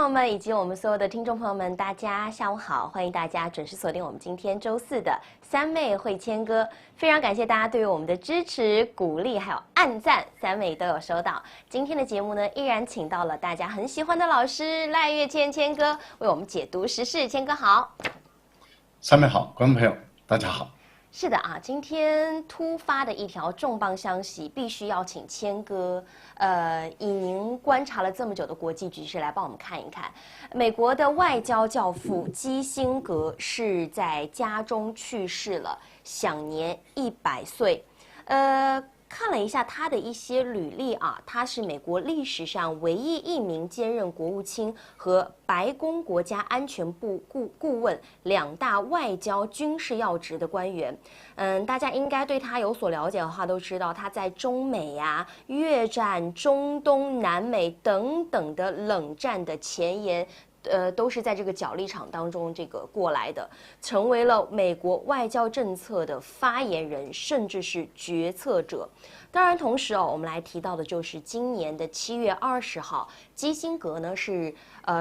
友们以及我们所有的听众朋友们，大家下午好！欢迎大家准时锁定我们今天周四的三妹会签歌。非常感谢大家对于我们的支持、鼓励还有按赞，三妹都有收到。今天的节目呢，依然请到了大家很喜欢的老师赖月谦谦哥为我们解读时事。谦哥好，三妹好，观众朋友大家好。是的啊，今天突发的一条重磅消息，必须要请谦哥，以您观察了这么久的国际局势来帮我们看一看。美国的外交教父基辛格是在家中去世了，享年100岁。看了一下他的一些履历啊，他是美国历史上唯一一名兼任国务卿和白宫国家安全部顾问2大外交军事要职的官员。大家应该对他有所了解的话，都知道他在中美呀、越战、中东、南美等等的冷战的前沿。都是在这个角力场当中过来的，成为了美国外交政策的发言人，甚至是决策者。当然，同时我们来提到的就是今年的7月20号，基辛格呢是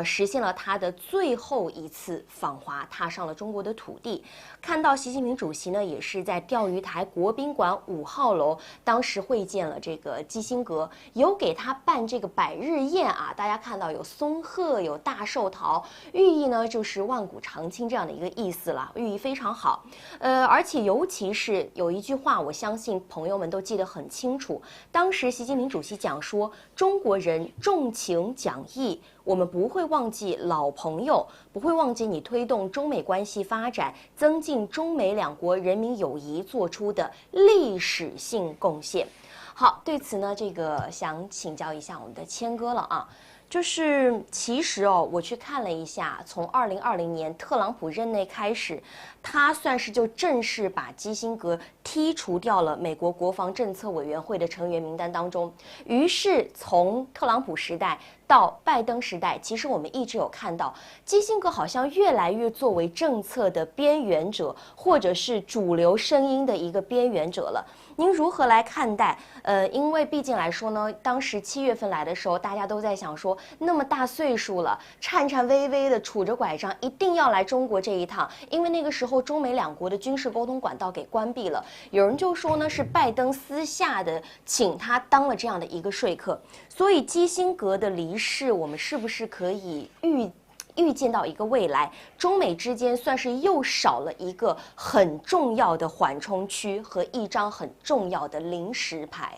实现了他的最后一次访华，踏上了中国的土地。看到习近平主席呢，也是在钓鱼台国宾馆5号楼，当时会见了这个基辛格，有给他办这个百日宴啊。大家看到有松鹤，有大寿桃，寓意呢就是万古长青这样的一个意思了，寓意非常好。而且尤其是有一句话，我相信朋友们都记得很清楚。当时习近平主席讲说，中国人重情讲义，我们不会忘记老朋友，不会忘记你推动中美关系发展、增进中美两国人民友谊做出的历史性贡献。好，对此呢，想请教一下我们的谦哥了啊。就是其实我去看了一下，从2020年特朗普任内开始，他算是就正式把基辛格剔除掉了美国国防政策委员会的成员名单当中。于是从特朗普时代到拜登时代，其实我们一直有看到基辛格好像越来越作为政策的边缘者，或者是主流声音的一个边缘者了。您如何来看待？因为毕竟来说呢，当时7月份来的时候，大家都在想说，那么大岁数了，颤颤巍巍的杵着拐杖，一定要来中国这一趟，因为那个时候中美两国的军事沟通管道给关闭了。有人就说呢，是拜登私下的请他当了这样的一个说客。所以基辛格的离世，我们是不是可以预见到一个未来，中美之间算是又少了一个很重要的缓冲区和一张很重要的临时牌？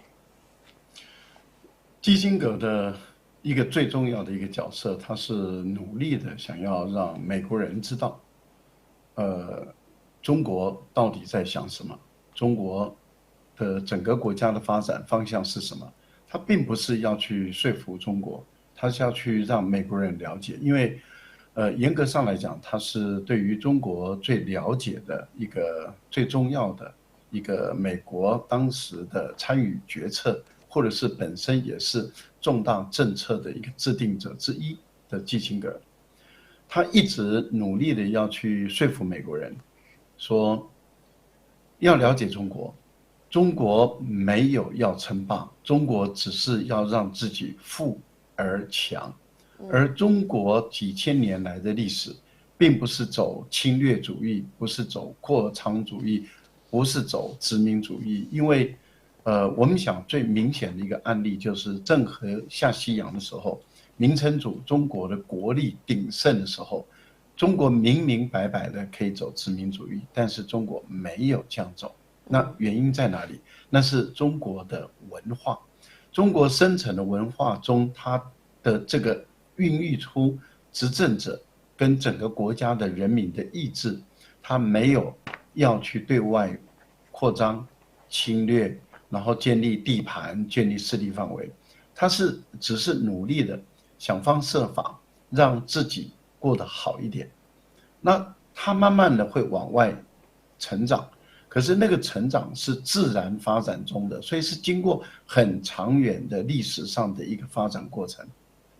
基辛格的一个最重要的一个角色，他是努力的想要让美国人知道，中国到底在想什么，中国的整个国家的发展方向是什么。他并不是要去说服中国，他是要去让美国人了解，因为严格上来讲，他是对于中国最了解的一个最重要的一个美国当时的参与决策，或者是本身也是重大政策的一个制定者之一的基辛格，他一直努力的要去说服美国人，说要了解中国，中国没有要称霸，中国只是要让自己富而强。而中国几千年来的历史，并不是走侵略主义，不是走扩张主义，不是走殖民主义。因为，我们想最明显的一个案例就是郑和下西洋的时候，明成祖中国的国力鼎盛的时候，中国明明白白的可以走殖民主义，但是中国没有这样走。那原因在哪里？那是中国的文化，中国深层的文化中，它的这个孕育出执政者跟整个国家的人民的意志，他没有要去对外扩张、侵略，然后建立地盘、建立势力范围，他只是努力的想方设法让自己过得好一点。那他慢慢的会往外成长，可是那个成长是自然发展中的，所以是经过很长远的历史上的一个发展过程，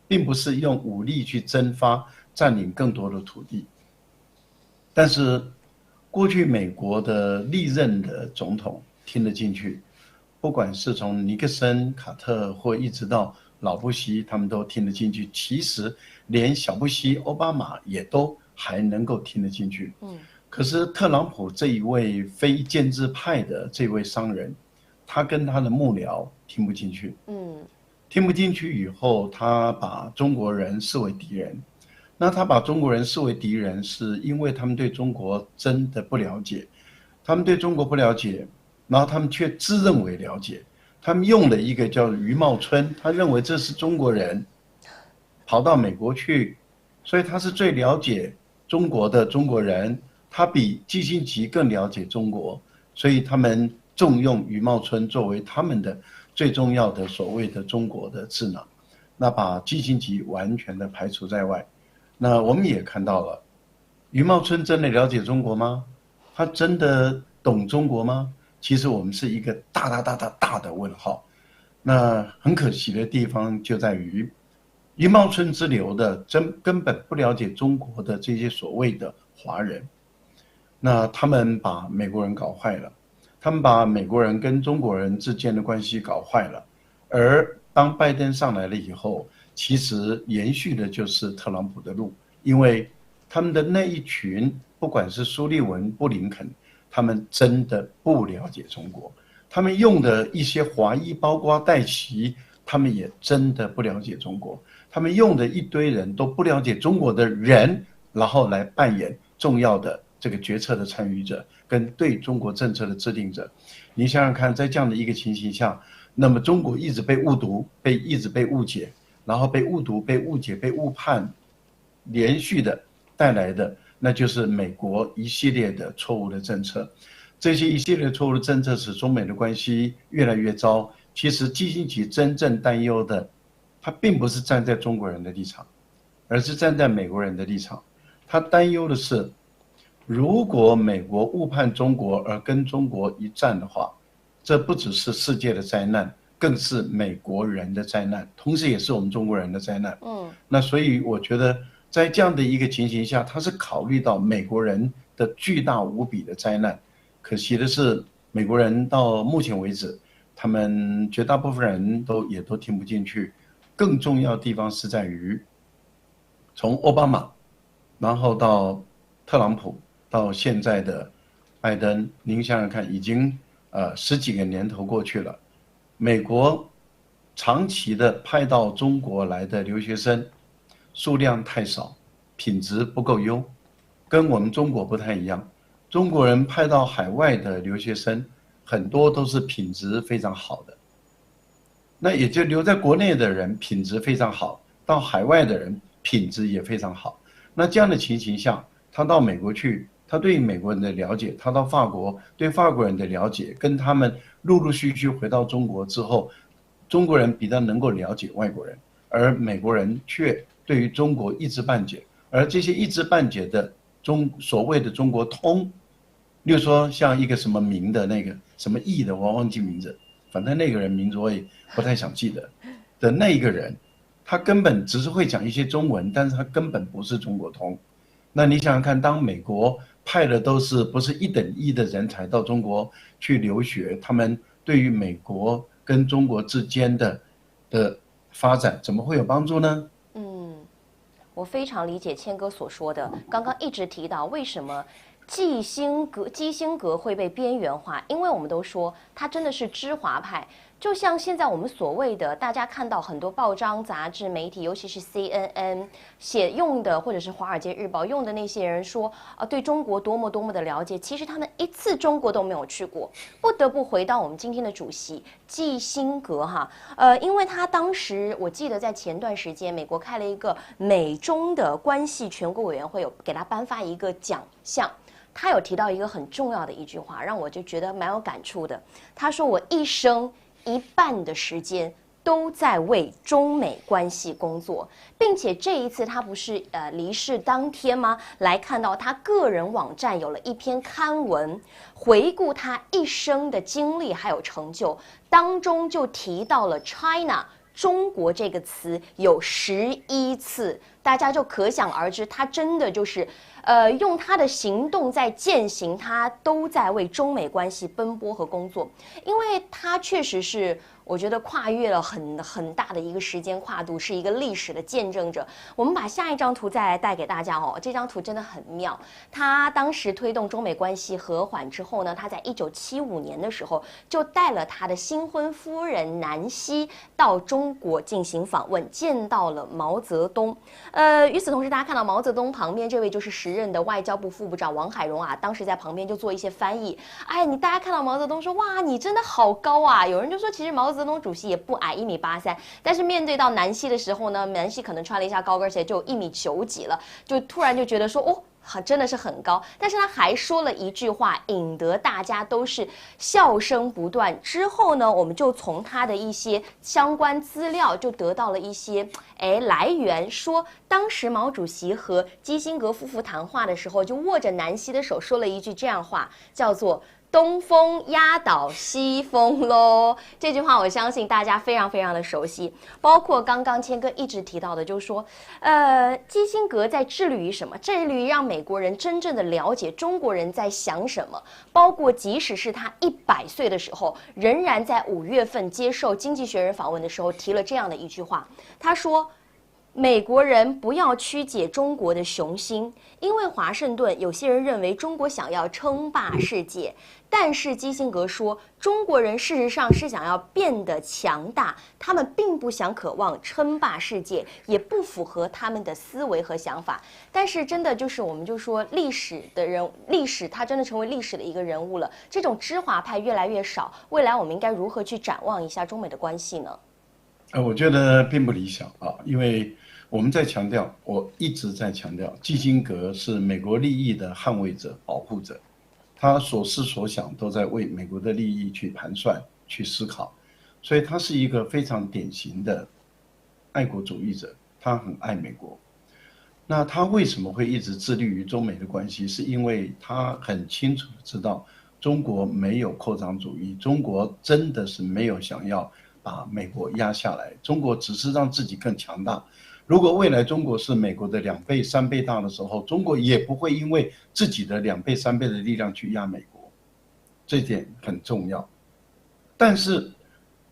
并不是用武力去征发占领更多的土地。但是过去美国的历任的总统听得进去，不管是从尼克森、卡特或一直到老布希他们都听得进去，其实连小布希、奥巴马也都还能够听得进去。可是特朗普这一位非建制派的这位商人，他跟他的幕僚听不进去。听不进去以后，他把中国人视为敌人。那他把中国人视为敌人，是因为他们对中国真的不了解。他们对中国不了解，然后他们却自认为了解。他们用了一个叫余茂春，他认为这是中国人跑到美国去，所以他是最了解中国的中国人，他比季辛吉更了解中国，所以他们重用余茂春作为他们的最重要的所谓的中国的智囊，那把季辛吉完全的排除在外。那我们也看到了，余茂春真的了解中国吗？他真的懂中国吗？其实我们是一个大的问号。那很可惜的地方就在于，余茂春之流的根本不了解中国的这些所谓的华人，那他们把美国人搞坏了，他们把美国人跟中国人之间的关系搞坏了。而当拜登上来了以后，其实延续的就是特朗普的路，因为他们的那一群，不管是苏利文、布林肯，他们真的不了解中国，他们用的一些华裔，包括戴奇，他们也真的不了解中国，他们用的一堆人都不了解中国的人，然后来扮演重要的这个决策的参与者跟对中国政策的制定者。你想想看，在这样的一个情形下，那么中国一直被误读，一直被误解，然后被误读、被误解、被误判，连续的带来的，那就是美国一系列的错误的政策。这些一系列错误的政策使中美的关系越来越糟。其实季辛吉真正担忧的，他并不是站在中国人的立场，而是站在美国人的立场。他担忧的是，如果美国误判中国而跟中国一战的话，这不只是世界的灾难，更是美国人的灾难，同时也是我们中国人的灾难。那所以我觉得在这样的一个情形下，他是考虑到美国人的巨大无比的灾难。可惜的是，美国人到目前为止，他们绝大部分人也都听不进去。更重要的地方是在于，从奥巴马，然后到特朗普，到现在的拜登，您想想看，已经10几个年头过去了，美国长期的派到中国来的留学生数量太少，品质不够优，跟我们中国不太一样。中国人派到海外的留学生很多都是品质非常好的，那也就留在国内的人品质非常好，到海外的人品质也非常好。那这样的情形下，他到美国去，他对美国人的了解，他到法国对法国人的了解，跟他们陆陆续续回到中国之后，中国人比较能够了解外国人，而美国人却对于中国一知半解。而这些一知半解的所谓的中国通，例如说像一个什么明的那个什么义的，我忘记名字，反正那个人名字我也不太想记得的那一个人，他根本只是会讲一些中文，但是他根本不是中国通。那你想想看，当美国派的不是1等1的人才到中国去留学，他们对于美国跟中国之间的发展怎么会有帮助呢？我非常理解谦哥所说的，刚刚一直提到为什么基辛格会被边缘化，因为我们都说他真的是知华派。就像现在我们所谓的，大家看到很多报章、杂志、媒体，尤其是 CNN 用的，或者是《华尔街日报》用的那些人说，对中国多么的了解，其实他们一次中国都没有去过。不得不回到我们今天的主席基辛格哈，因为他当时我记得在前段时间，美国开了一个美中的关系全国委员会，有给他颁发一个奖项。他有提到一个很重要的一句话，让我就觉得蛮有感触的。他说：“我一生一半的时间都在为中美关系工作，并且这一次他不是离世当天吗？来看到他个人网站有了一篇刊文，回顾他一生的经历还有成就，当中就提到了 China。”中国这个词有11次，大家就可想而知，他真的就是用他的行动在践行，他都在为中美关系奔波和工作。因为他确实是我觉得跨越了很大的一个时间跨度，是一个历史的见证者。我们把下一张图再来带给大家哦，这张图真的很妙。他当时推动中美关系和缓之后呢，他在1975年的时候就带了他的新婚夫人南希到中国进行访问，见到了毛泽东。与此同时，大家看到毛泽东旁边这位就是时任的外交部副部长王海荣啊，当时在旁边就做一些翻译。哎，大家看到毛泽东说哇，你真的好高啊！有人就说，其实毛泽东主席也不矮，1.83米，但是面对到南希的时候呢，南希可能穿了一下高跟鞋，就1.9米几了，就突然就觉得说哦。真的是很高，但是他还说了一句话，引得大家都是笑声不断。之后呢，我们就从他的一些相关资料就得到了一些来源，说当时毛主席和基辛格夫妇谈话的时候，就握着南希的手说了一句这样话，叫做东风压倒西风喽，这句话我相信大家非常非常的熟悉，包括刚刚谦哥一直提到的，就是说，基辛格在致力于什么？致力于让美国人真正的了解中国人在想什么，包括即使是他100岁的时候，仍然在5月份接受《经济学人》访问的时候提了这样的一句话，他说。美国人不要曲解中国的雄心，因为华盛顿有些人认为中国想要称霸世界，但是基辛格说，中国人事实上是想要变得强大，他们并不想渴望称霸世界，也不符合他们的思维和想法。但是真的就是我们就说历史的人，历史它真的成为历史的一个人物了，这种知华派越来越少，未来我们应该如何去展望一下中美的关系呢？我觉得并不理想啊，因为我们在强调，我一直在强调，基辛格是美国利益的捍卫者、保护者，他所思所想都在为美国的利益去盘算、去思考，所以他是一个非常典型的爱国主义者，他很爱美国。那他为什么会一直致力于中美的关系？是因为他很清楚的知道，中国没有扩张主义，中国真的是没有想要把美国压下来，中国只是让自己更强大。如果未来中国是美国的2倍、3倍大的时候，中国也不会因为自己的2倍、3倍的力量去压美国，这点很重要。但是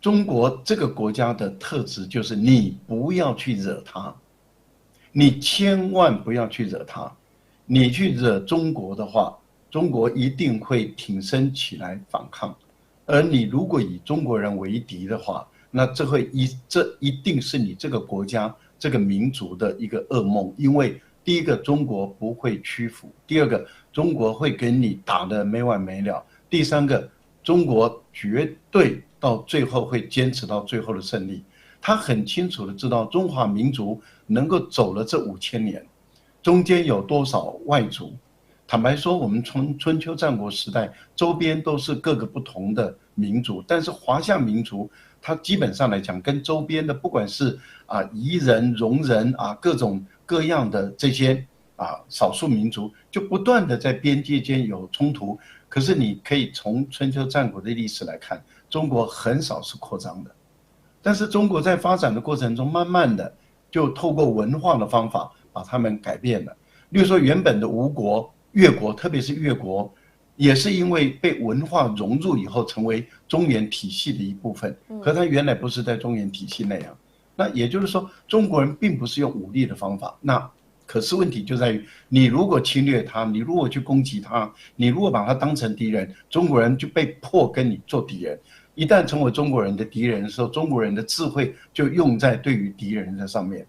中国这个国家的特质就是你不要去惹他，你千万不要去惹他，你去惹中国的话，中国一定会挺身起来反抗。而你如果以中国人为敌的话，那这一定是你这个国家、这个民族的一个噩梦。因为第一个，中国不会屈服；第二个，中国会给你打得没完没了；第三个，中国绝对到最后会坚持到最后的胜利。他很清楚的知道，中华民族能够走了这5000年，中间有多少外族。坦白说，我们从春秋战国时代，周边都是各个不同的民族，但是华夏民族，它基本上来讲，跟周边的不管是夷人、戎人各种各样的这些少数民族，就不断的在边界间有冲突。可是你可以从春秋战国的历史来看，中国很少是扩张的，但是中国在发展的过程中，慢慢的就透过文化的方法把他们改变了。例如说，原本的吴国。越国，特别是越国，也是因为被文化融入以后，成为中原体系的一部分。可它原来不是在中原体系内啊。那也就是说，中国人并不是用武力的方法。那可是问题就在于，你如果侵略他，你如果去攻击他，你如果把他当成敌人，中国人就被迫跟你做敌人。一旦成为中国人的敌人的时候，中国人的智慧就用在对于敌人的上面。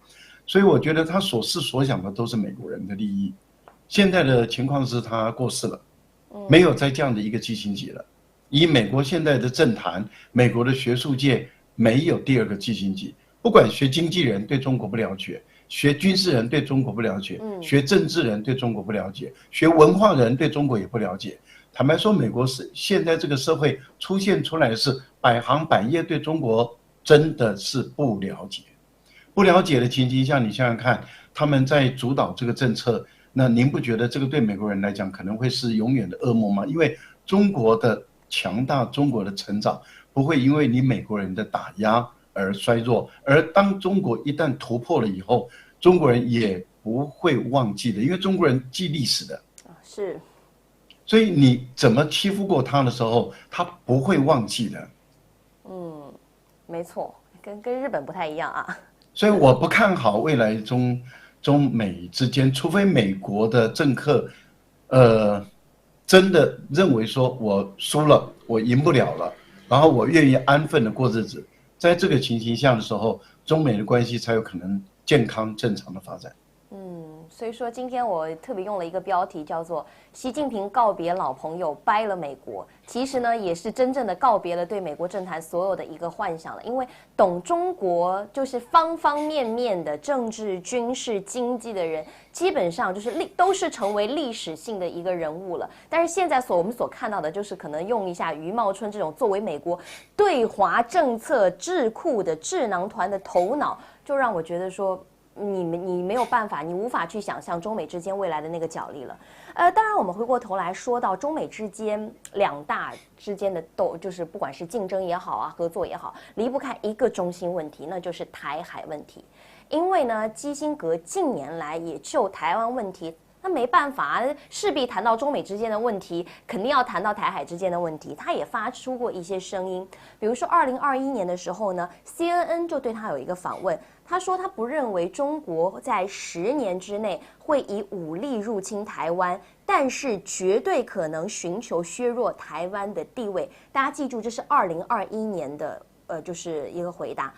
所以我觉得他所思所想的都是美国人的利益。现在的情况是他过世了，没有再这样的一个基辛格了。以美国现在的政坛，美国的学术界没有第2个基辛格。不管学经济人对中国不了解，学军事人对中国不了解，学政治人对中国不了解，学文化人对中国也不了解。坦白说，美国是现在这个社会出现出来的是百行百业对中国真的是不了解。不了解的情形下，你想想看，他们在主导这个政策。那您不觉得这个对美国人来讲可能会是永远的噩梦吗？因为中国的强大，中国的成长不会因为你美国人的打压而衰弱，而当中国一旦突破了以后，中国人也不会忘记的，因为中国人记历史的。是。所以你怎么欺负过他的时候，他不会忘记的。没错，跟日本不太一样啊。所以我不看好未来中美之间，除非美国的政客，真的认为说我输了，我赢不了了，然后我愿意安分的过日子，在这个情形下的时候，中美的关系才有可能健康正常的发展。所以说今天我特别用了一个标题叫做习近平告别老朋友掰了美国，其实呢也是真正的告别了对美国政坛所有的一个幻想了，因为懂中国就是方方面面的政治、军事、经济的人，基本上就是都是成为历史性的一个人物了。但是现在我们所看到的就是可能用一下余茂春这种作为美国对华政策智库的智囊团的头脑，就让我觉得说你没有办法，你无法去想象中美之间未来的那个角力了。当然我们回过头来说到中美之间两大之间的就是不管是竞争也好啊，合作也好，离不开一个中心问题，那就是台海问题。因为呢，基辛格近年来也就台湾问题。那没办法，势必谈到中美之间的问题，肯定要谈到台海之间的问题。他也发出过一些声音，比如说2021年的时候呢 ，CNN 就对他有一个访问，他说他不认为中国在10年之内会以武力入侵台湾，但是绝对可能寻求削弱台湾的地位。大家记住，这是2021年的就是一个回答。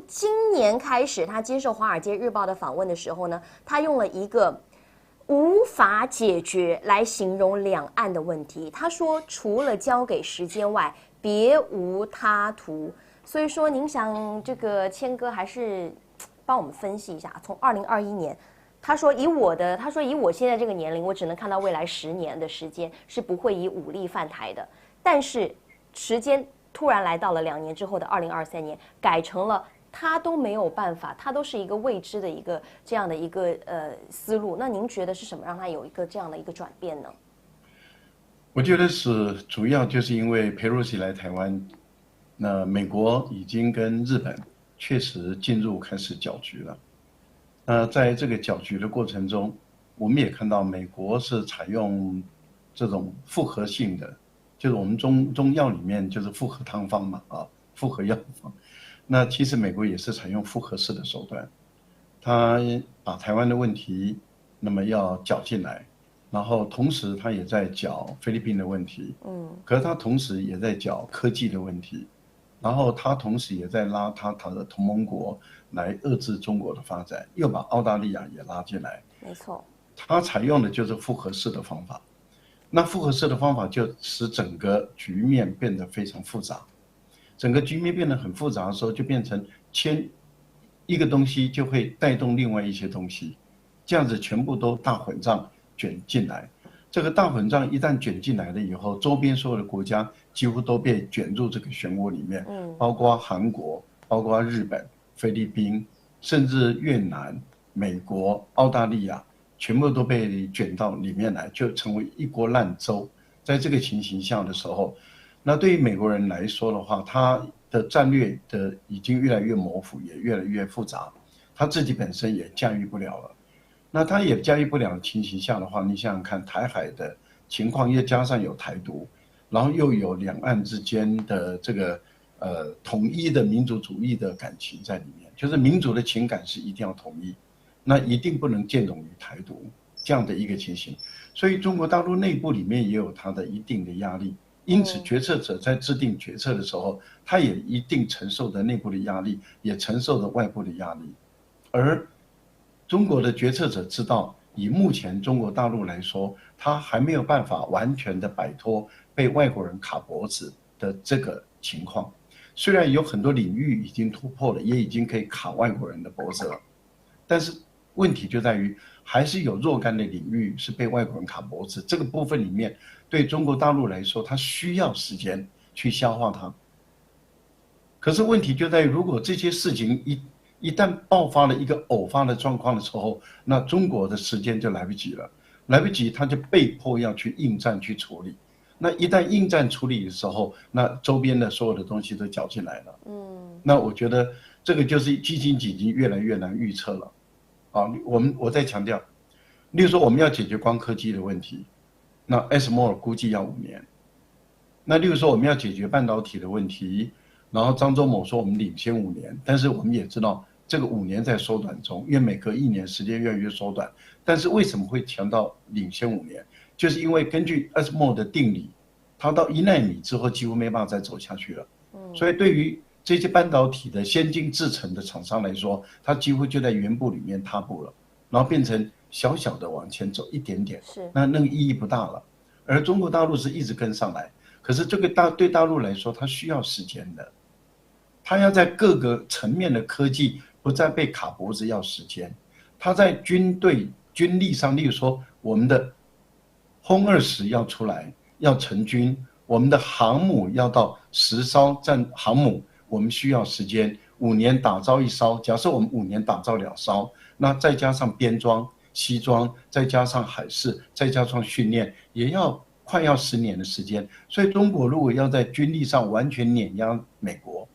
今年开始，他接受《华尔街日报》的访问的时候呢，他用了一个无法解决来形容两岸的问题。他说除了交给时间外别无他途。所以说您想这个谦哥还是帮我们分析一下，从2021年他说以我现在这个年龄，我只能看到未来10年的时间是不会以武力犯台的，但是时间突然来到了2年之后的2023年，改成了他都没有办法，他都是一个未知的一个这样的一个思路。那您觉得是什么让他有一个这样的一个转变呢？我觉得是主要就是因为佩洛西来台湾，那美国已经跟日本确实开始搅局了。那在这个搅局的过程中，我们也看到美国是采用这种复合性的，就是我们中药里面就是复合汤方嘛，复合药方。那其实美国也是采用复合式的手段，他把台湾的问题那么要搅进来，然后同时他也在搅菲律宾的问题，可是他同时也在搅科技的问题，然后他同时也在拉他的同盟国来遏制中国的发展，又把澳大利亚也拉进来。没错，他采用的就是复合式的方法，那复合式的方法就使整个局面变得非常复杂。整个局面变得很复杂的时候，就变成一个东西就会带动另外一些东西，这样子全部都大混账卷进来。这个大混账一旦卷进来了以后，周边所有的国家几乎都被卷入这个漩涡里面，包括韩国、包括日本、菲律宾，甚至越南、美国、澳大利亚，全部都被卷到里面来，就成为一锅烂粥。在这个情形下的时候，那对于美国人来说的话，他的战略的已经越来越模糊，也越来越复杂，他自己本身也驾驭不了了。那他也驾驭不了的情形下的话，你想想看，台海的情况又加上有台独，然后又有两岸之间的这个统一的民族主义的感情在里面，就是民族的情感是一定要统一，那一定不能见容于台独这样的一个情形。所以中国大陆内部里面也有它的一定的压力。因此，决策者在制定决策的时候，他也一定承受着内部的压力，也承受着外部的压力。而中国的决策者知道，以目前中国大陆来说，他还没有办法完全的摆脱被外国人卡脖子的这个情况。虽然有很多领域已经突破了，也已经可以卡外国人的脖子了，但是问题就在于，还是有若干的领域是被外国人卡脖子。这个部分里面，对中国大陆来说，它需要时间去消化它。可是问题就在于，如果这些事情一旦爆发了一个偶发的状况的时候，那中国的时间就来不及了，来不及，他就被迫要去应战去处理。那一旦应战处理的时候，那周边的所有的东西都搅进来了。那我觉得这个就是基金已经越来越难预测了。我再强调，例如说我们要解决光刻机的问题，那 ASML 估计要5年。那例如说我们要解决半导体的问题，然后张忠谋说我们领先5年，但是我们也知道这个5年在缩短中，因为每隔1年时间越来越缩短。但是为什么会强调领先5年？就是因为根据艾斯莫的定理，它到1奈米之后几乎没办法再走下去了。所以对于这些半导体的先进制程的厂商来说，它几乎就在原步里面踏步了，然后变成小小的往前走一点点，那个意义不大了。而中国大陆是一直跟上来，可是这个对大陆来说，它需要时间的，它要在各个层面的科技不再被卡脖子，要时间。它在军力上，例如说我们的轰20要出来，要成军，我们的航母要到10艘航母，我们需要时间，5年打造1艘。假设我们5年打造2艘，那再加上编装、西装，再加上海事，再加上训练，也快要10年的时间。所以中国如果要在军力上完全碾压美国，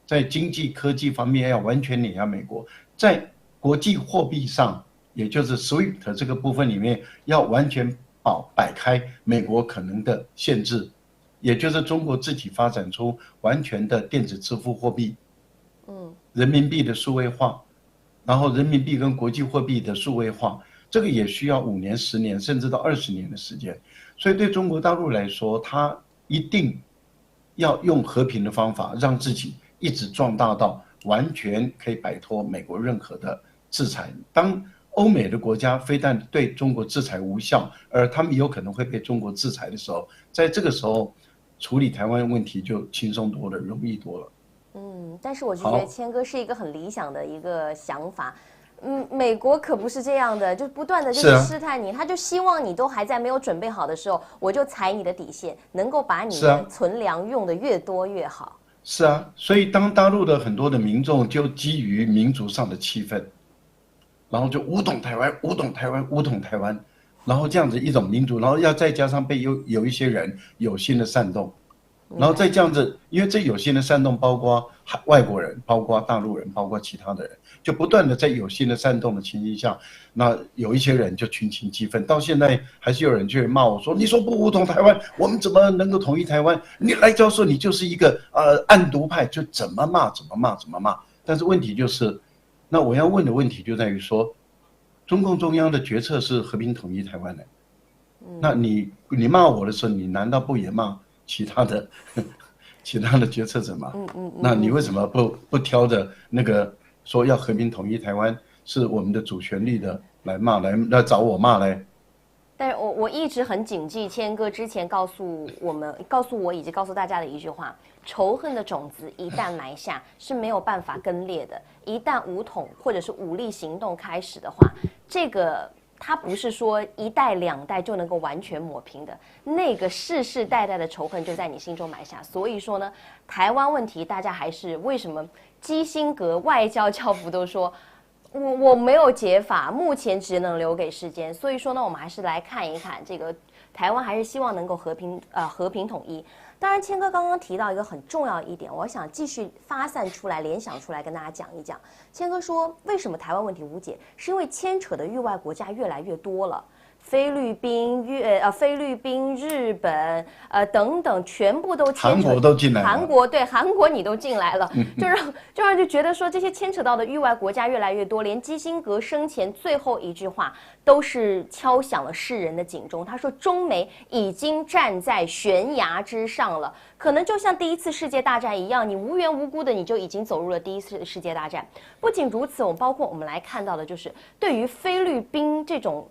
在经济科技方面要完全碾压美国，在国际货币上，也就是 SWIFT 这个部分里面，要完全摆开美国可能的限制，也就是中国自己发展出完全的电子支付货币，人民币的数位化，然后人民币跟国际货币的数位化，这个也需要5年、10年，甚至到20年的时间。所以对中国大陆来说，它一定要用和平的方法，让自己一直壮大到完全可以摆脱美国任何的制裁。当欧美的国家非但对中国制裁无效，而他们有可能会被中国制裁的时候，在这个时候处理台湾问题就轻松多了，容易多了。但是我就觉得谦哥是一个很理想的一个想法。美国可不是这样的，就不断的就是试探你，他就希望你都还在没有准备好的时候，我就踩你的底线，能够把你的存粮用的越多越好。是啊，所以当大陆的很多的民众就基于民族上的气氛，然后就武统台湾，武统台湾，武统台湾，然后这样子一种民族，然后要再加上被有一些人有心的煽动，然后再这样子，因为这有心的煽动包括外国人，包括大陆人，包括其他的人，就不断的在有心的煽动的情形下，那有一些人就群情激愤，到现在还是有人去骂我说，你说不武统台湾，我们怎么能够统一台湾？你赖教授你就是一个暗独派，就怎么骂。但是问题就是，那我要问的问题就在于说，中共中央的决策是和平统一台湾的，那你骂我的时候，你难道不也骂其他的决策者吗？那你为什么不挑着那个说要和平统一台湾是我们的主旋律的来找我骂嘞？但是我一直很谨记谦哥之前告诉我以及告诉大家的一句话：仇恨的种子一旦埋下是没有办法根裂的，一旦武统或者是武力行动开始的话，这个它不是说1代2代就能够完全抹平的，那个世世代代的仇恨就在你心中埋下。所以说呢，台湾问题大家还是为什么基辛格外交教父都说我没有解法，目前只能留给时间。所以说呢，我们还是来看一看这个台湾，还是希望能够和平统一。当然，谦哥刚刚提到一个很重要一点，我想继续发散出来、联想出来跟大家讲一讲。谦哥说，为什么台湾问题无解，是因为牵扯的域外国家越来越多了。菲律宾、日本等等，全部都牵扯，韩国都进来了。韩国你都进来了，就让就觉得说这些牵扯到的域外国家越来越多，连基辛格生前最后一句话都是敲响了世人的警钟。他说，中美已经站在悬崖之上了，可能就像第一次世界大战一样，你无缘无故的你就已经走入了第一次世界大战。不仅如此，包括我们来看到的就是对于菲律宾这种。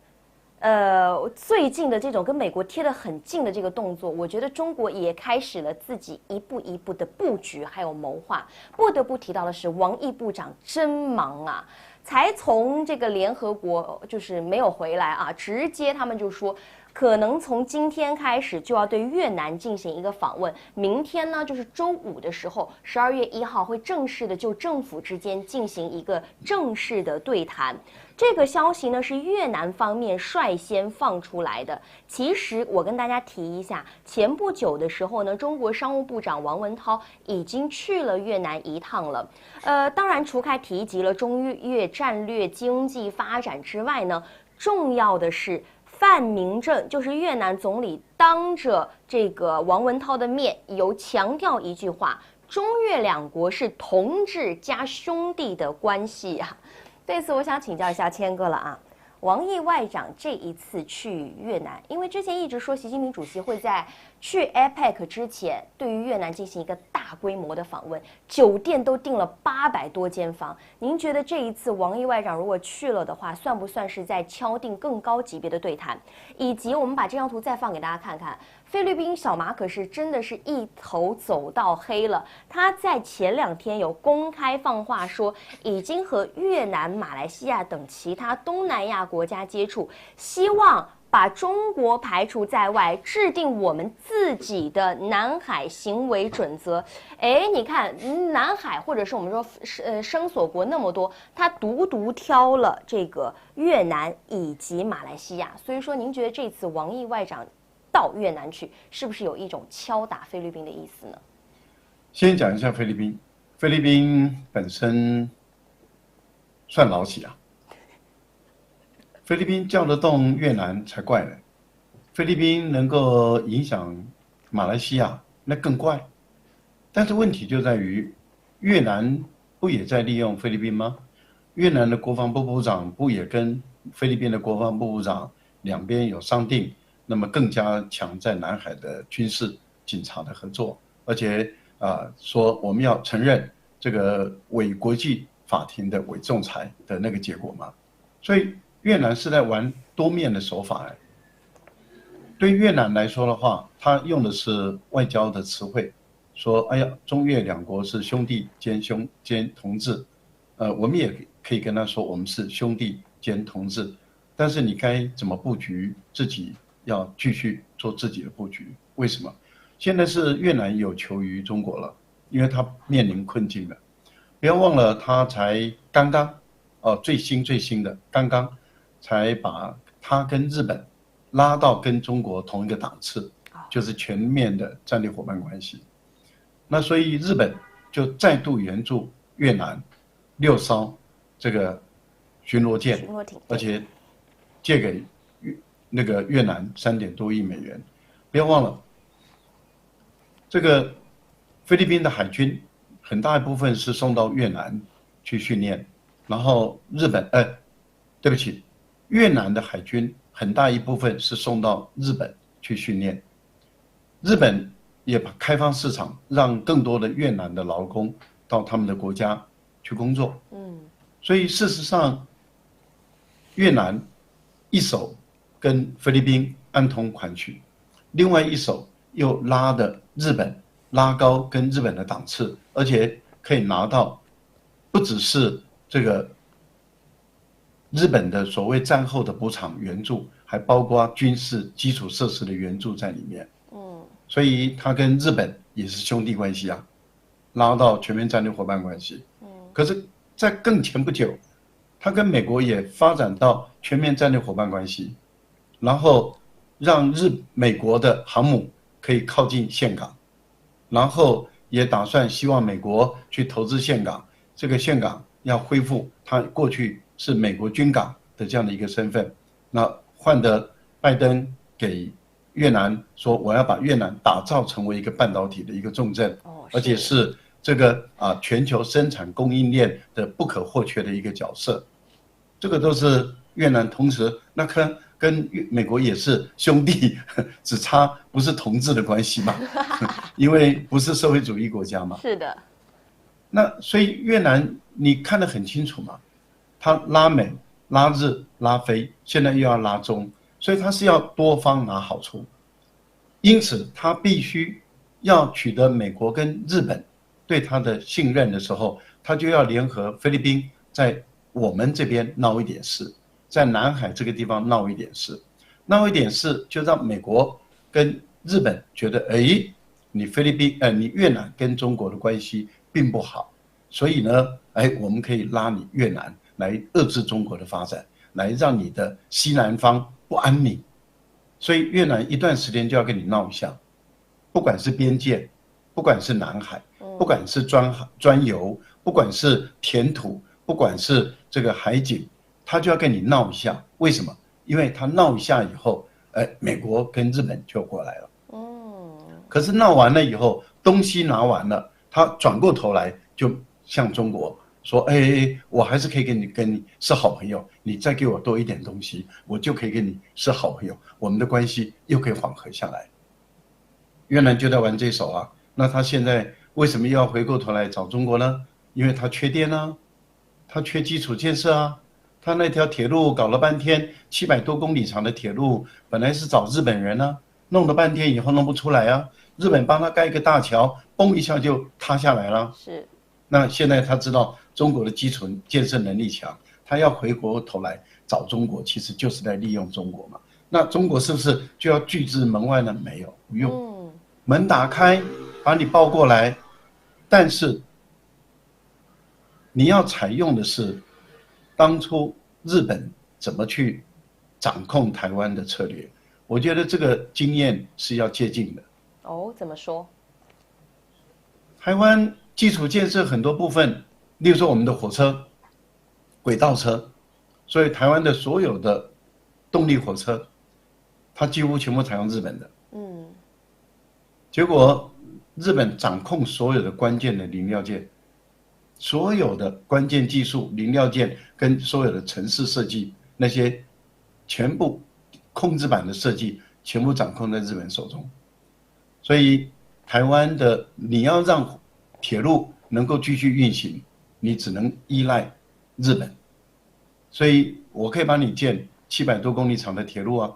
最近的这种跟美国贴得很近的这个动作，我觉得中国也开始了自己一步一步的布局还有谋划。不得不提到的是，王毅部长真忙啊，才从这个联合国就是没有回来啊，直接他们就说，可能从今天开始就要对越南进行一个访问，明天呢就是周5的时候，12月1号会正式的就政府之间进行一个正式的对谈。这个消息呢是越南方面率先放出来的。其实我跟大家提一下，前不久的时候呢，中国商务部长王文涛已经去了越南一趟了。当然除开提及了中越战略经济发展之外呢，重要的是范明政就是越南总理当着这个王文涛的面有强调一句话。中越两国是同志加兄弟的关系啊。对此，我想请教一下谦哥了啊。王毅外长这一次去越南，因为之前一直说习近平主席会在去 APEC 之前对于越南进行一个大规模的访问，酒店都订了800多间房。您觉得这一次王毅外长如果去了的话，算不算是在敲定更高级别的对谈？以及我们把这张图再放给大家看看，菲律宾小马可是真的是一头走到黑了。他在前2天有公开放话说，已经和越南、马来西亚等其他东南亚国家接触，希望把中国排除在外，制定我们自己的南海行为准则。哎，你看南海或者是我们说声索国那么多，他独独挑了这个越南以及马来西亚。所以说，您觉得这次王毅外长到越南去，是不是有一种敲打菲律宾的意思呢？先讲一下菲律宾，菲律宾本身算老几啊？菲律宾叫得动越南才怪呢，菲律宾能够影响马来西亚，那更怪。但是问题就在于，越南不也在利用菲律宾吗？越南的国防部部长不也跟菲律宾的国防部部长两边有商定，那么更加强在南海的军事警察的合作，而且说我们要承认这个伪国际法庭的伪仲裁的那个结果嘛，所以越南是在玩多面的手法。对越南来说的话，他用的是外交的词汇，说哎呀，中越两国是兄弟兼同志，我们也可以跟他说我们是兄弟兼同志，但是你该怎么布局，自己要继续做自己的布局。为什么？现在是越南有求于中国了，因为他面临困境了。不要忘了，他才刚刚最新的刚刚才把他跟日本拉到跟中国同一个档次，就是全面的战略伙伴关系。那所以日本就再度援助越南6艘这个巡逻舰，而且借给那个越南3.多亿美元。不要忘了，这个菲律宾的海军很大一部分是送到越南去训练，然后对不起，越南的海军很大一部分是送到日本去训练，日本也开放市场，让更多的越南的劳工到他们的国家去工作。所以事实上，越南一手跟菲律宾暗通款曲，另外一手又拉的日本拉高跟日本的档次，而且可以拿到不只是这个日本的所谓战后的补偿援助，还包括军事基础设施的援助在里面。所以他跟日本也是兄弟关系啊，拉到全面战略伙伴关系。可是在更前不久，他跟美国也发展到全面战略伙伴关系，然后让美国的航母可以靠近岘港，然后也打算希望美国去投资岘港，这个岘港要恢复它过去是美国军港的这样的一个身份。那换得拜登给越南说，我要把越南打造成为一个半导体的一个重镇，而且是这个全球生产供应链的不可或缺的一个角色。这个都是越南同时那跟美国也是兄弟，只差不是同志的关系嘛，因为不是社会主义国家嘛。是的。那所以越南你看得很清楚嘛，他拉美、拉日、拉菲，现在又要拉中，所以他是要多方拿好处。因此他必须要取得美国跟日本对他的信任的时候，他就要联合菲律宾在我们这边闹一点事，在南海这个地方闹一点事，闹一点事就让美国跟日本觉得，你菲律宾你越南跟中国的关系并不好，所以呢，我们可以拉你越南来遏制中国的发展，来让你的西南方不安宁。所以越南一段时间就要跟你闹一下，不管是边界，不管是南海，不管是专油，不管是填土，不管是这个海警，他就要跟你闹一下。为什么？因为他闹一下以后，美国跟日本就过来了。可是闹完了以后，东西拿完了，他转过头来就向中国说，哎，我还是可以跟你是好朋友，你再给我多一点东西，我就可以跟你是好朋友，我们的关系又可以缓和下来。越南就在玩这手啊，那他现在为什么又要回过头来找中国呢？因为他缺电啊，他缺基础建设啊。他那条铁路搞了半天，700多公里长的铁路，本来是找日本人啊，弄了半天以后弄不出来啊。日本帮他盖一个大桥，嘣一下就塌下来了。是。那现在他知道中国的基础建设能力强，他要回过头来找中国，其实就是在利用中国嘛。那中国是不是就要拒之门外呢？没有，不用。门打开，把你抱过来，但是你要采用的是当初日本怎么去掌控台湾的策略。我觉得这个经验是要借鉴的。哦，怎么说？台湾基础建设很多部分，例如说我们的火车、轨道车，所以台湾的所有的动力火车，它几乎全部采用日本的。结果日本掌控所有的关键的零料件，所有的关键技术、零料件跟所有的城市设计那些全部控制版的设计，全部掌控在日本手中。所以台湾的你要让铁路能够继续运行，你只能依赖日本。所以我可以帮你建700多公里长的铁路啊，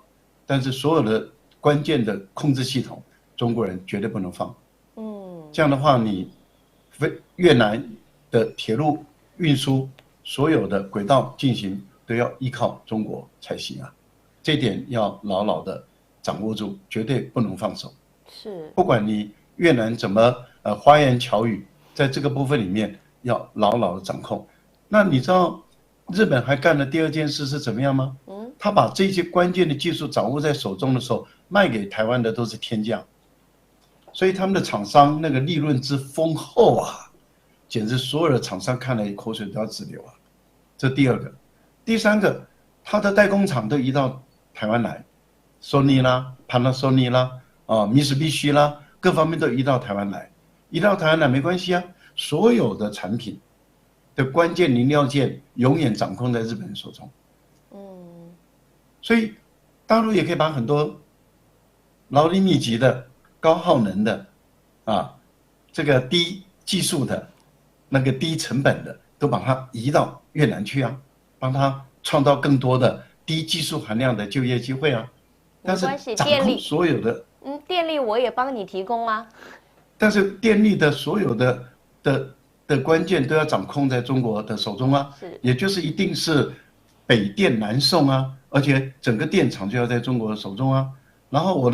但是所有的关键的控制系统，中国人绝对不能放。这样的话，你越南的铁路运输所有的轨道进行都要依靠中国才行啊，这点要牢牢的掌握住，绝对不能放手。是，不管你越南怎么花言巧语，在这个部分里面要牢牢的掌控。那你知道日本还干了第二件事是怎么样吗？他把这些关键的技术掌握在手中的时候，卖给台湾的都是天价，所以他们的厂商那个利润之丰厚啊，简直所有的厂商看了口水都要直流啊。这第二个，第三个，他的代工厂都移到台湾来，Sony 啦、Panasonic 啦、Mitsubishi 啦，各方面都移到台湾来，移到台湾来没关系啊，所有的产品的关键零料件永远掌控在日本人手中。所以大陆也可以把很多劳力密集的、高耗能的这个低技术的、那个低成本的，都把它移到越南去啊，帮他创造更多的低技术含量的就业机会啊。但是掌控所有的，电力我也帮你提供啊。但是电力的所有的关键都要掌控在中国的手中啊，也就是一定是北电南送啊，而且整个电厂就要在中国的手中啊。然后我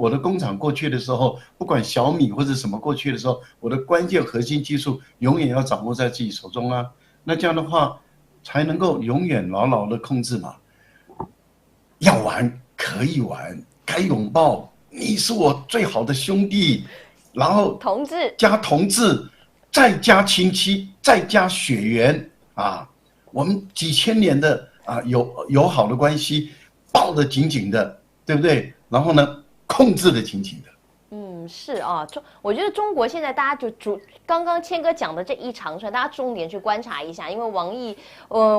的工厂过去的时候，不管小米或者什么过去的时候，我的关键核心技术永远要掌握在自己手中啊。那这样的话，才能够永远牢牢的控制嘛。要玩可以玩，该拥抱，你是我最好的兄弟，然后同志加同志，再加亲戚，再加血缘啊，我们几千年的友好的关系，抱得紧紧的，对不对？然后呢，控制得紧紧的。是啊，我觉得中国现在大家刚刚谦哥讲的这一长串，大家重点去观察一下，因为王毅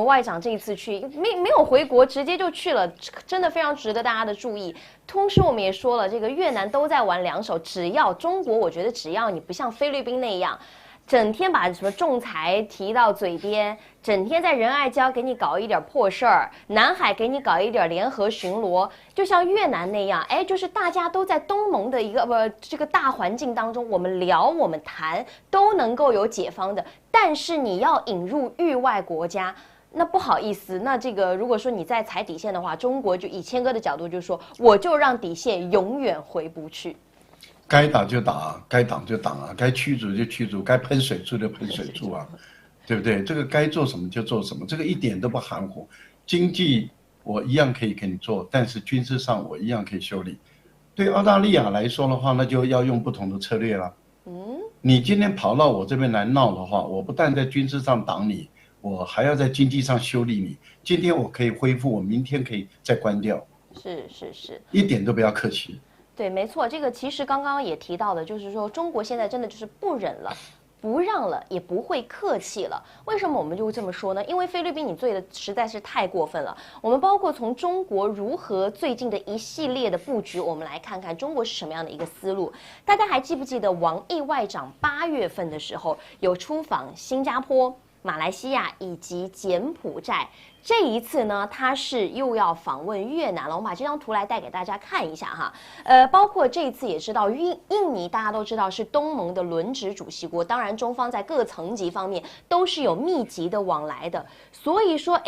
外长这一次去没有回国，直接就去了，真的非常值得大家的注意。同时我们也说了，这个越南都在玩两手，只要中国，我觉得只要你不像菲律宾那样，整天把什么仲裁提到嘴边，整天在仁爱礁给你搞一点破事儿，南海给你搞一点联合巡逻，就像越南那样，就是大家都在东盟的一个这个大环境当中，我们聊我们谈都能够有解方的。但是你要引入域外国家，那不好意思，那这个如果说你在踩底线的话，中国就以谦哥的角度就说，我就让底线永远回不去。该打就打，该挡就挡啊，该驱逐就驱逐，该喷水柱就喷水柱啊，对不对？这个该做什么就做什么，这个一点都不含糊。经济我一样可以给你做，但是军事上我一样可以修理。对澳大利亚来说的话，那就要用不同的策略了。你今天跑到我这边来闹的话，我不但在军事上挡你，我还要在经济上修理你。今天我可以恢复，我明天可以再关掉。是，一点都不要客气。对，没错，这个其实刚刚也提到的，就是说中国现在真的就是不忍了。不让了，也不会客气了。为什么我们就这么说呢？因为菲律宾你做的实在是太过分了。我们包括从中国如何最近的一系列的布局，我们来看看中国是什么样的一个思路。大家还记不记得王毅外长8月份的时候有出访新加坡、马来西亚以及柬埔寨？这一次呢，他是又要访问越南了。我们把这张图来带给大家看一下哈。包括这一次也知道印尼，大家都知道是东盟的轮值主席国，当然中方在各层级方面都是有密集的往来的。所以说，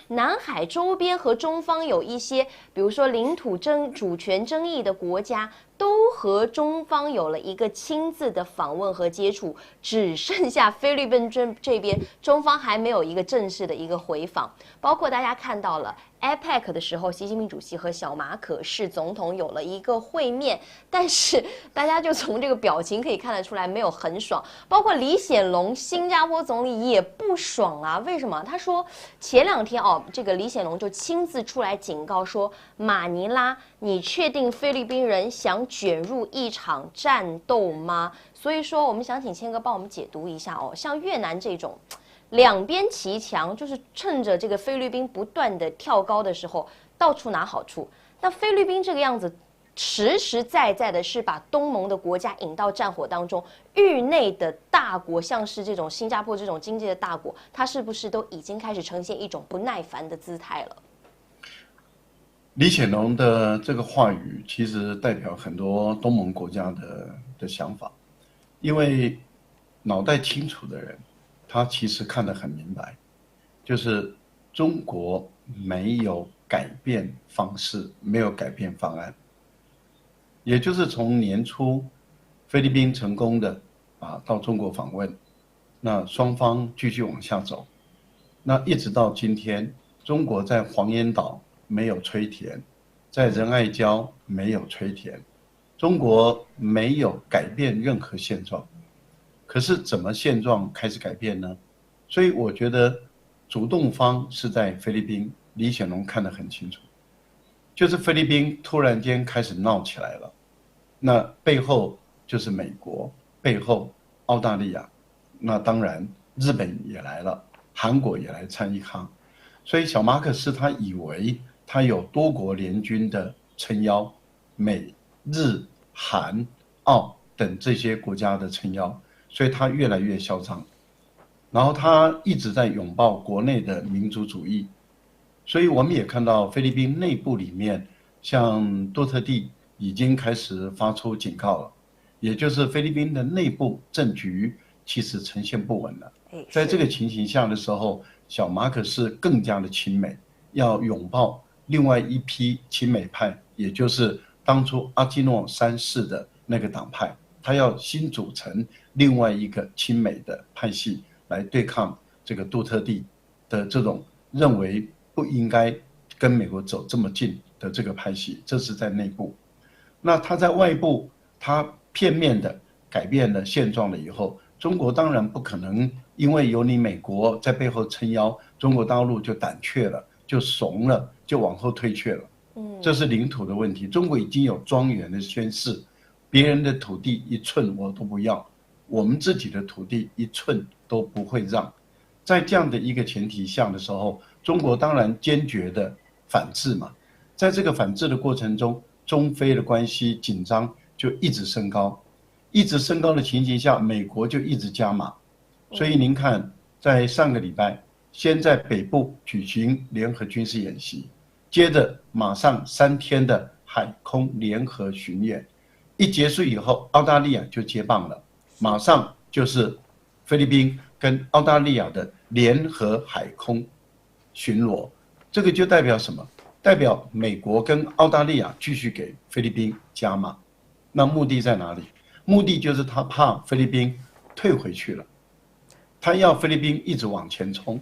南海周边和中方有一些，比如说领土主权争议的国家，都和中方有了一个亲自的访问和接触，只剩下菲律宾这边，中方还没有一个正式的一个回访。包括大家看到了 APEC 的时候，习近平主席和小马可仕总统有了一个会面，但是大家就从这个表情可以看得出来没有很爽。包括李显龙新加坡总理也不爽啊，为什么？他说前2天这个李显龙就亲自出来警告说，马尼拉，你确定菲律宾人想卷入一场战斗吗？所以说我们想请谦哥帮我们解读一下像越南这种两边齐强，就是趁着这个菲律宾不断的跳高的时候，到处拿好处。那菲律宾这个样子，实实在在的是把东盟的国家引到战火当中。域内的大国，像是这种新加坡这种经济的大国，它是不是都已经开始呈现一种不耐烦的姿态了？李显龙的这个话语，其实代表很多东盟国家的想法，因为脑袋清楚的人。他其实看得很明白，就是中国没有改变方式，没有改变方案，也就是从年初菲律宾成功的到中国访问，那双方继续往下走，那一直到今天，中国在黄岩岛没有吹填，在仁爱礁没有吹填，中国没有改变任何现状。可是怎么现状开始改变呢？所以我觉得主动方是在菲律宾，李显龙看得很清楚，就是菲律宾突然间开始闹起来了，那背后就是美国，背后澳大利亚，那当然日本也来了，韩国也来参一咖，所以小马可仕他以为他有多国联军的撑腰，美日韩澳等这些国家的撑腰。所以他越来越嚣张，然后他一直在拥抱国内的民族主义，所以我们也看到菲律宾内部里面，像杜特地已经开始发出警告了，也就是菲律宾的内部政局其实呈现不稳了。在这个情形下的时候，小马可仕更加的亲美，要拥抱另外一批亲美派，也就是当初阿基诺三世的那个党派。他要新组成另外一个亲美的派系来对抗这个杜特地的这种认为不应该跟美国走这么近的这个派系，这是在内部。那他在外部，他片面的改变了现状了以后，中国当然不可能因为有你美国在背后撑腰，中国大陆就胆怯了，就怂了，就往后退却了。这是领土的问题。中国已经有庄严的宣誓。别人的土地1寸我都不要，我们自己的土地1寸都不会让。在这样的一个前提下的时候，中国当然坚决的反制嘛。在这个反制的过程中，中菲的关系紧张就一直升高，一直升高的情形下，美国就一直加码。所以您看，在上个礼拜，先在北部举行联合军事演习，接着马上3天的海空联合巡演。一结束以后，澳大利亚就接棒了，马上就是菲律宾跟澳大利亚的联合海空巡逻。这个就代表什么？代表美国跟澳大利亚继续给菲律宾加码。那目的在哪里？目的就是他怕菲律宾退回去了，他要菲律宾一直往前冲。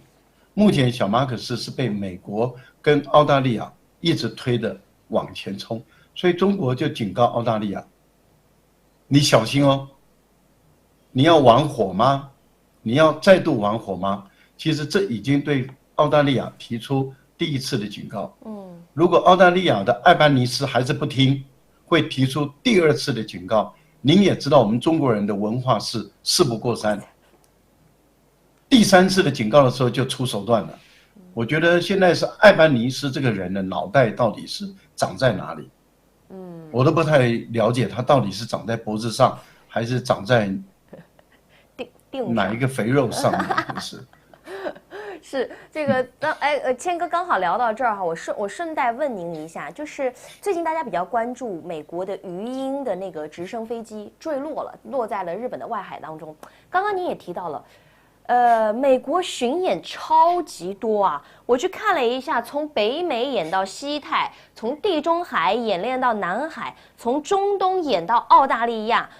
目前小马可仕是被美国跟澳大利亚一直推的往前冲，所以中国就警告澳大利亚，你小心哦，你要玩火吗？你要再度玩火吗？其实这已经对澳大利亚提出第1次的警告。如果澳大利亚的艾班尼斯还是不听，会提出第2次的警告。您也知道，我们中国人的文化是事不过三，第3次的警告的时候就出手段了。我觉得现在是艾班尼斯这个人的脑袋到底是长在哪里？我都不太了解他到底是长在脖子上，还是长在哪一个肥肉上面？是这个，谦哥刚好聊到这儿哈，我顺带问您一下，就是最近大家比较关注美国的鱼鹰的那个直升飞机坠落了，落在了日本的外海当中。刚刚您也提到了，美国巡演超级多啊，我去看了一下，从北美演到西太，从地中海演练到南海，从中东演到澳大利亚。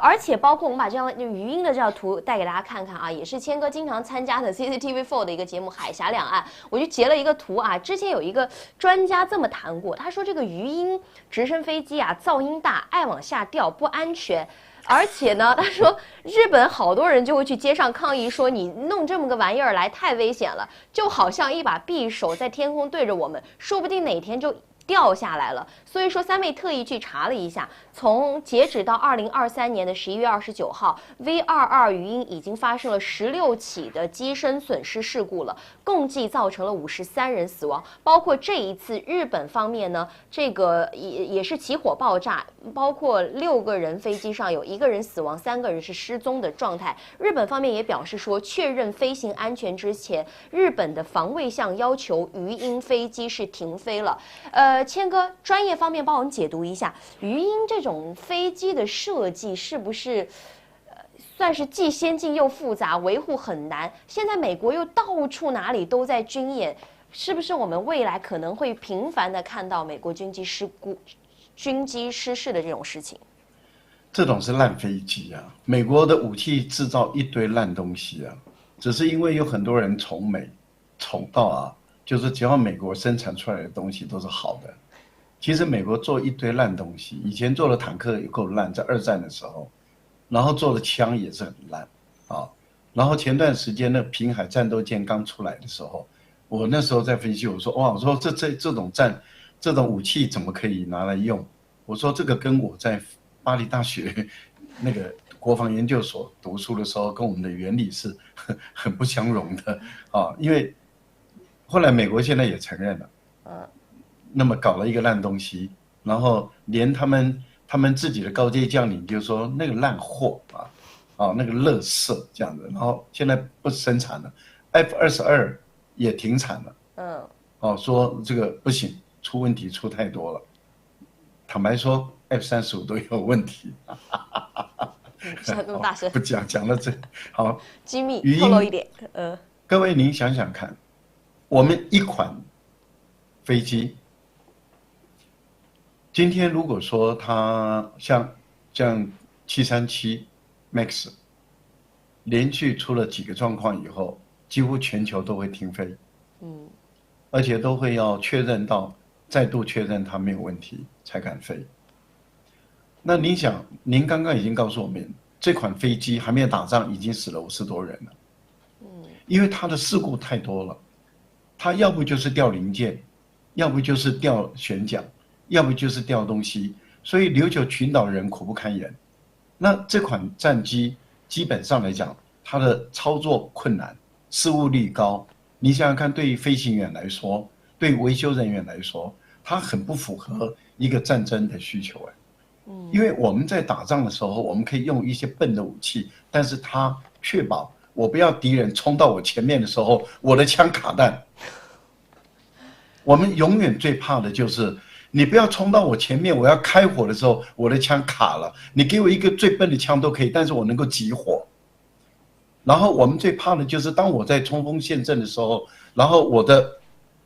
而且包括我们把这样语音的这张图带给大家看看啊，也是谦哥经常参加的 CCTV4 的一个节目《海峡两岸》，我就截了一个图啊。之前有一个专家这么谈过，他说这个鱼鹰直升飞机啊，噪音大，爱往下掉，不安全。而且呢，他说日本好多人就会去街上抗议，说你弄这么个玩意儿来太危险了，就好像一把匕首在天空对着我们，说不定哪天就掉下来了。所以说三妹特意去查了一下，从截止到2023年的11月29号 ，V22 语音已经发生了16起的机身损失事故了，共计造成了53人死亡。包括这一次日本方面呢，这个也是起火爆炸，包括6个人飞机上有1个人死亡，3个人是失踪的状态。日本方面也表示说，确认飞行安全之前，日本的防卫相要求鱼鹰飞机是停飞了。谦哥专业方面帮我们解读一下，鱼鹰这种飞机的设计是不是算是既先进又复杂，维护很难？现在美国又到处哪里都在军演，是不是我们未来可能会频繁的看到美国军机失事的这种事情？这种是烂飞机啊！美国的武器制造一堆烂东西啊，只是因为有很多人崇美，崇到啊，就是只要美国生产出来的东西都是好的。其实美国做一堆烂东西，以前做的坦克也够烂，在2战的时候，然后做的枪也是很烂啊。然后前段时间那平海战斗舰刚出来的时候，我那时候在分析，我说哇，我说这种武器怎么可以拿来用？我说这个跟我在巴黎大学那个国防研究所读书的时候，跟我们的原理是很不相容的啊。因为后来美国现在也承认了，那么搞了一个烂东西，然后连他们自己的高阶将领就说那个烂货那个垃圾这样子，然后现在不生产了 ，F-22也停产了，说这个不行，出问题出太多了。坦白说 ，F-35都有问题。讲那么大声？不讲到这好，机密透露一点。各位您想想看，我们一款飞机。今天如果说它像737 MAX 连续出了几个状况以后，几乎全球都会停飞，而且都会要再度确认它没有问题才敢飞。那您想，您刚刚已经告诉我们，这款飞机还没有打仗，已经死了50多人了，因为它的事故太多了，它要不就是掉零件，要不就是掉悬桨。要不就是掉东西，所以琉球群岛人苦不堪言。那这款战机基本上来讲，它的操作困难，失误率高。你想想看，对于飞行员来说，对于维修人员来说，它很不符合一个战争的需求因为我们在打仗的时候，我们可以用一些笨的武器，但是它确保我不要敌人冲到我前面的时候，我的枪卡弹。我们永远最怕的就是。你不要冲到我前面，我要开火的时候，我的枪卡了。你给我一个最笨的枪都可以，但是我能够集火。然后我们最怕的就是当我在冲锋陷阵的时候，然后我的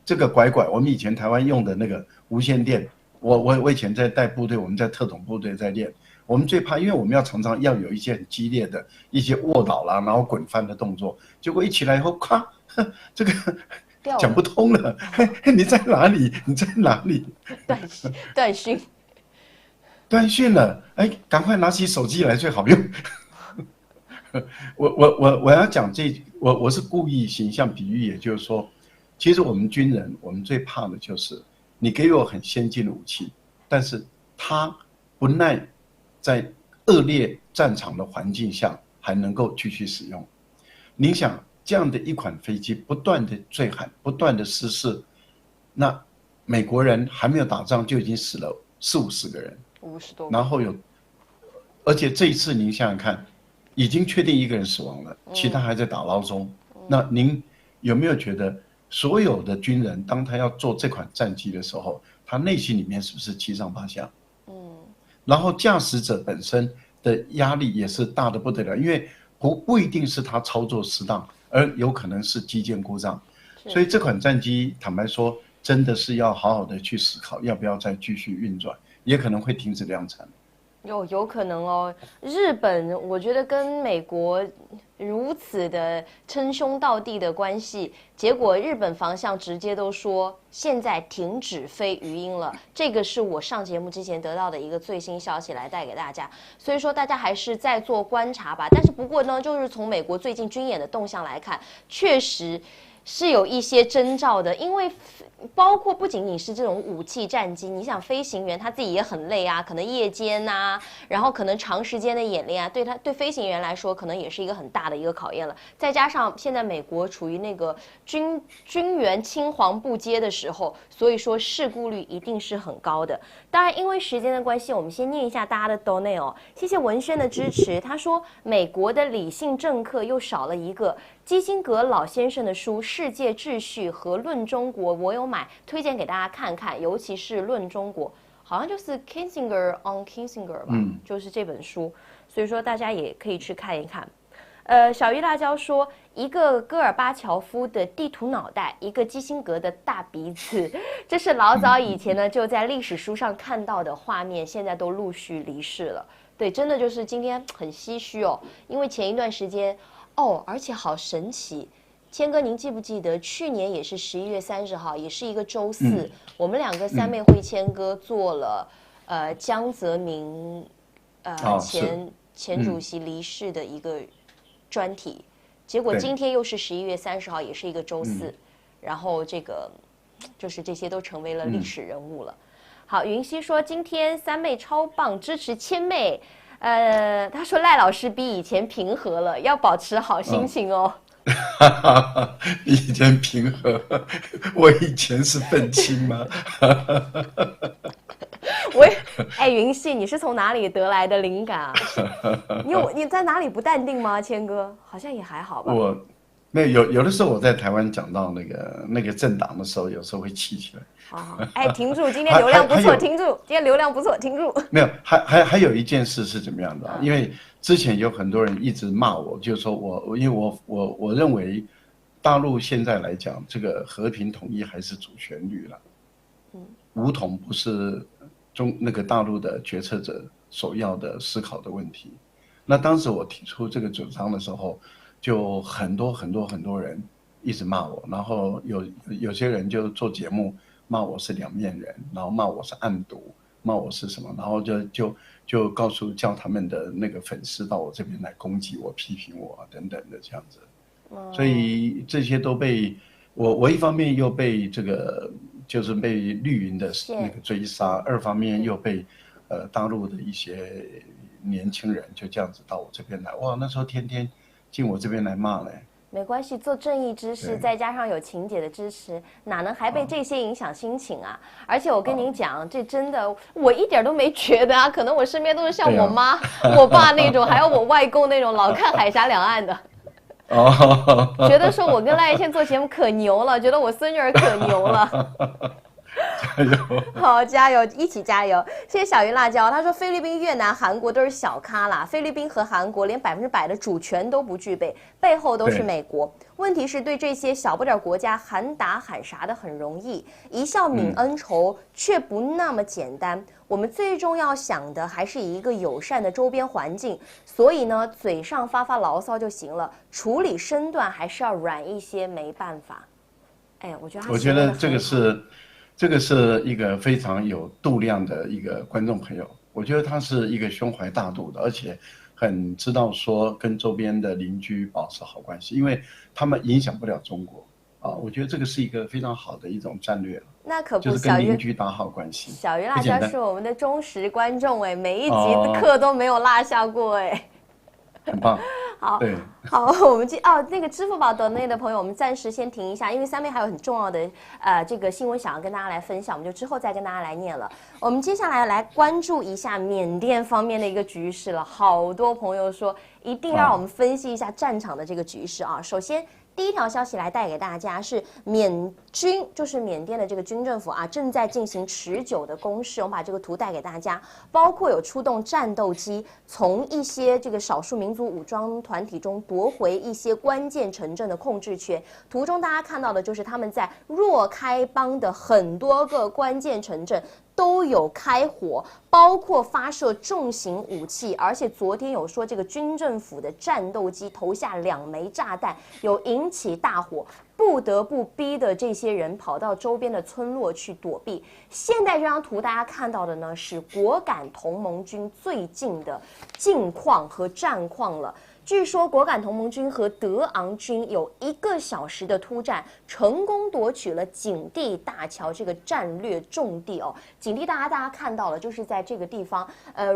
这个拐，我们以前台湾用的那个无线电，我以前在带部队，我们在特种部队在练。我们最怕，因为我们常常要有一些很激烈的一些卧倒啦，然后滚翻的动作，结果一起来以后，咵，这个。讲不通了，你在哪里？你在哪里？断讯了，赶快拿起手机来最好用。我要讲我是故意形象比喻，也就是说，其实我们军人我们最怕的就是你给我很先进的武器，但是它不耐在恶劣战场的环境下还能够继续使用。您想，这样的一款飞机不断的坠海，不断的失事，那美国人还没有打仗就已经死了40-50个人，50多个，然后而且这一次您想想看，已经确定1个人死亡了，其他还在打捞中。那您有没有觉得，所有的军人当他要做这款战机的时候，他内心里面是不是七上八下？然后驾驶者本身的压力也是大的不得了，因为不一定是他操作失当，而有可能是机件故障。所以这款战机坦白说，真的是要好好的去思考，要不要再继续运转，也可能会停止量产。有可能哦。日本我觉得跟美国如此的称兄道弟的关系，结果日本防相直接都说现在停止飞鱼鹰了。这个是我上节目之前得到的一个最新消息，来带给大家。所以说大家还是在做观察吧。但是不过呢，就是从美国最近军演的动向来看，确实是有一些征兆的，因为包括不仅仅是这种武器战机，你想飞行员他自己也很累啊，可能夜间啊，然后可能长时间的演练啊，对飞行员来说可能也是一个很大的一个考验了。再加上现在美国处于那个军援青黄不接的时候，所以说事故率一定是很高的。当然，因为时间的关系，我们先念一下大家的 donate 哦。谢谢文轩的支持，他说美国的理性政客又少了一个。基辛格老先生的书《世界秩序和论中国》，我有买，推荐给大家看看，尤其是《论中国》，好像就是 Kissinger on Kissinger 吧，就是这本书，所以说大家也可以去看一看。小鱼辣椒说，一个戈尔巴乔夫的地图脑袋，一个基辛格的大鼻子，这是老早以前呢就在历史书上看到的画面，现在都陆续离世了。对，真的就是今天很唏嘘哦，因为前一段时间。而且好神奇，谦哥，您记不记得去年也是11月30号，也是一个周四，我们2个三妹会谦哥做了江泽民前主席离世的一个专题，结果今天又是11月30号，也是一个周四，然后这个就是这些都成为了历史人物了。好，云溪说今天三妹超棒，支持谦妹。他说赖老师比以前平和了，要保持好心情哦。比以前平和，我以前是愤青吗？云溪，你是从哪里得来的灵感啊？你在哪里不淡定吗？谦哥好像也还好吧。有的时候我在台湾讲到那个政党的时候，有时候会气起来。好，停住！今天流量不错，停住！今天流量不错，停住！没有，还有一件事是怎么样的？因为之前有很多人一直骂我，就是说因为我认为大陆现在来讲，这个和平统一还是主旋律了。武统不是那个大陆的决策者首要的思考的问题。那当时我提出这个主张的时候，就很多人一直骂我，然后有些人就做节目骂我是两面人，然后骂我是暗毒，骂我是什么，然后就叫他们的那个粉丝到我这边来攻击我、批评我等等的这样子。所以这些都被我一方面又被这个就是被绿营的那个追杀，二方面又被大陆的一些年轻人就这样子到我这边来，哇，那时候天天进我这边来骂嘞。没关系，做正义之士，再加上有晴姐的支持，哪能还被这些影响心情啊？而且我跟您讲，这真的我一点都没觉得啊，可能我身边都是像我妈、我爸那种，还有我外公那种老看海峡两岸的。觉得说我跟赖一茜做节目可牛了，觉得我孙女儿可牛了。加油！好，加油，一起加油！谢谢小鱼辣椒，他说菲律宾、越南、韩国都是小咖啦，菲律宾和韩国连100%的主权都不具备，背后都是美国。问题是对这些小不点国家喊打喊杀的很容易，一笑泯恩仇却不那么简单。我们最重要想的还是一个友善的周边环境，所以呢，嘴上发发牢骚就行了，处理身段还是要软一些，没办法。我觉得这个是一个非常有度量的一个观众朋友，我觉得他是一个胸怀大度的，而且很知道说跟周边的邻居保持好关系，因为他们影响不了中国啊。我觉得这个是一个非常好的一种战略了。那可不，就是跟邻居打好关系。小鱼辣椒是我们的忠实观众哎，每一集哦课都没有落下过哎。很棒。好，对，好，我们那个支付宝抖内的朋友，我们暂时先停一下，因为三妹还有很重要的这个新闻想要跟大家来分享，我们就之后再跟大家来念了。我们接下来来关注一下缅甸方面的一个局势了，好多朋友说一定让我们分析一下战场的这个局势啊。首先，第一条消息来带给大家是缅军，就是缅甸的这个军政府啊，正在进行持久的攻势。我们把这个图带给大家，包括有出动战斗机，从一些这个少数民族武装团体中夺回一些关键城镇的控制权。图中大家看到的就是他们在若开邦的很多个关键城镇都有开火，包括发射重型武器，而且昨天有说这个军政府的战斗机投下2枚炸弹，有引起大火，不得不逼的这些人跑到周边的村落去躲避。现在这张图大家看到的呢，是果敢同盟军最近的近况和战况了。据说果敢同盟军和德昂军有1个小时的突战，成功夺取了景地大桥这个战略重地哦。景地大家看到了，就是在这个地方，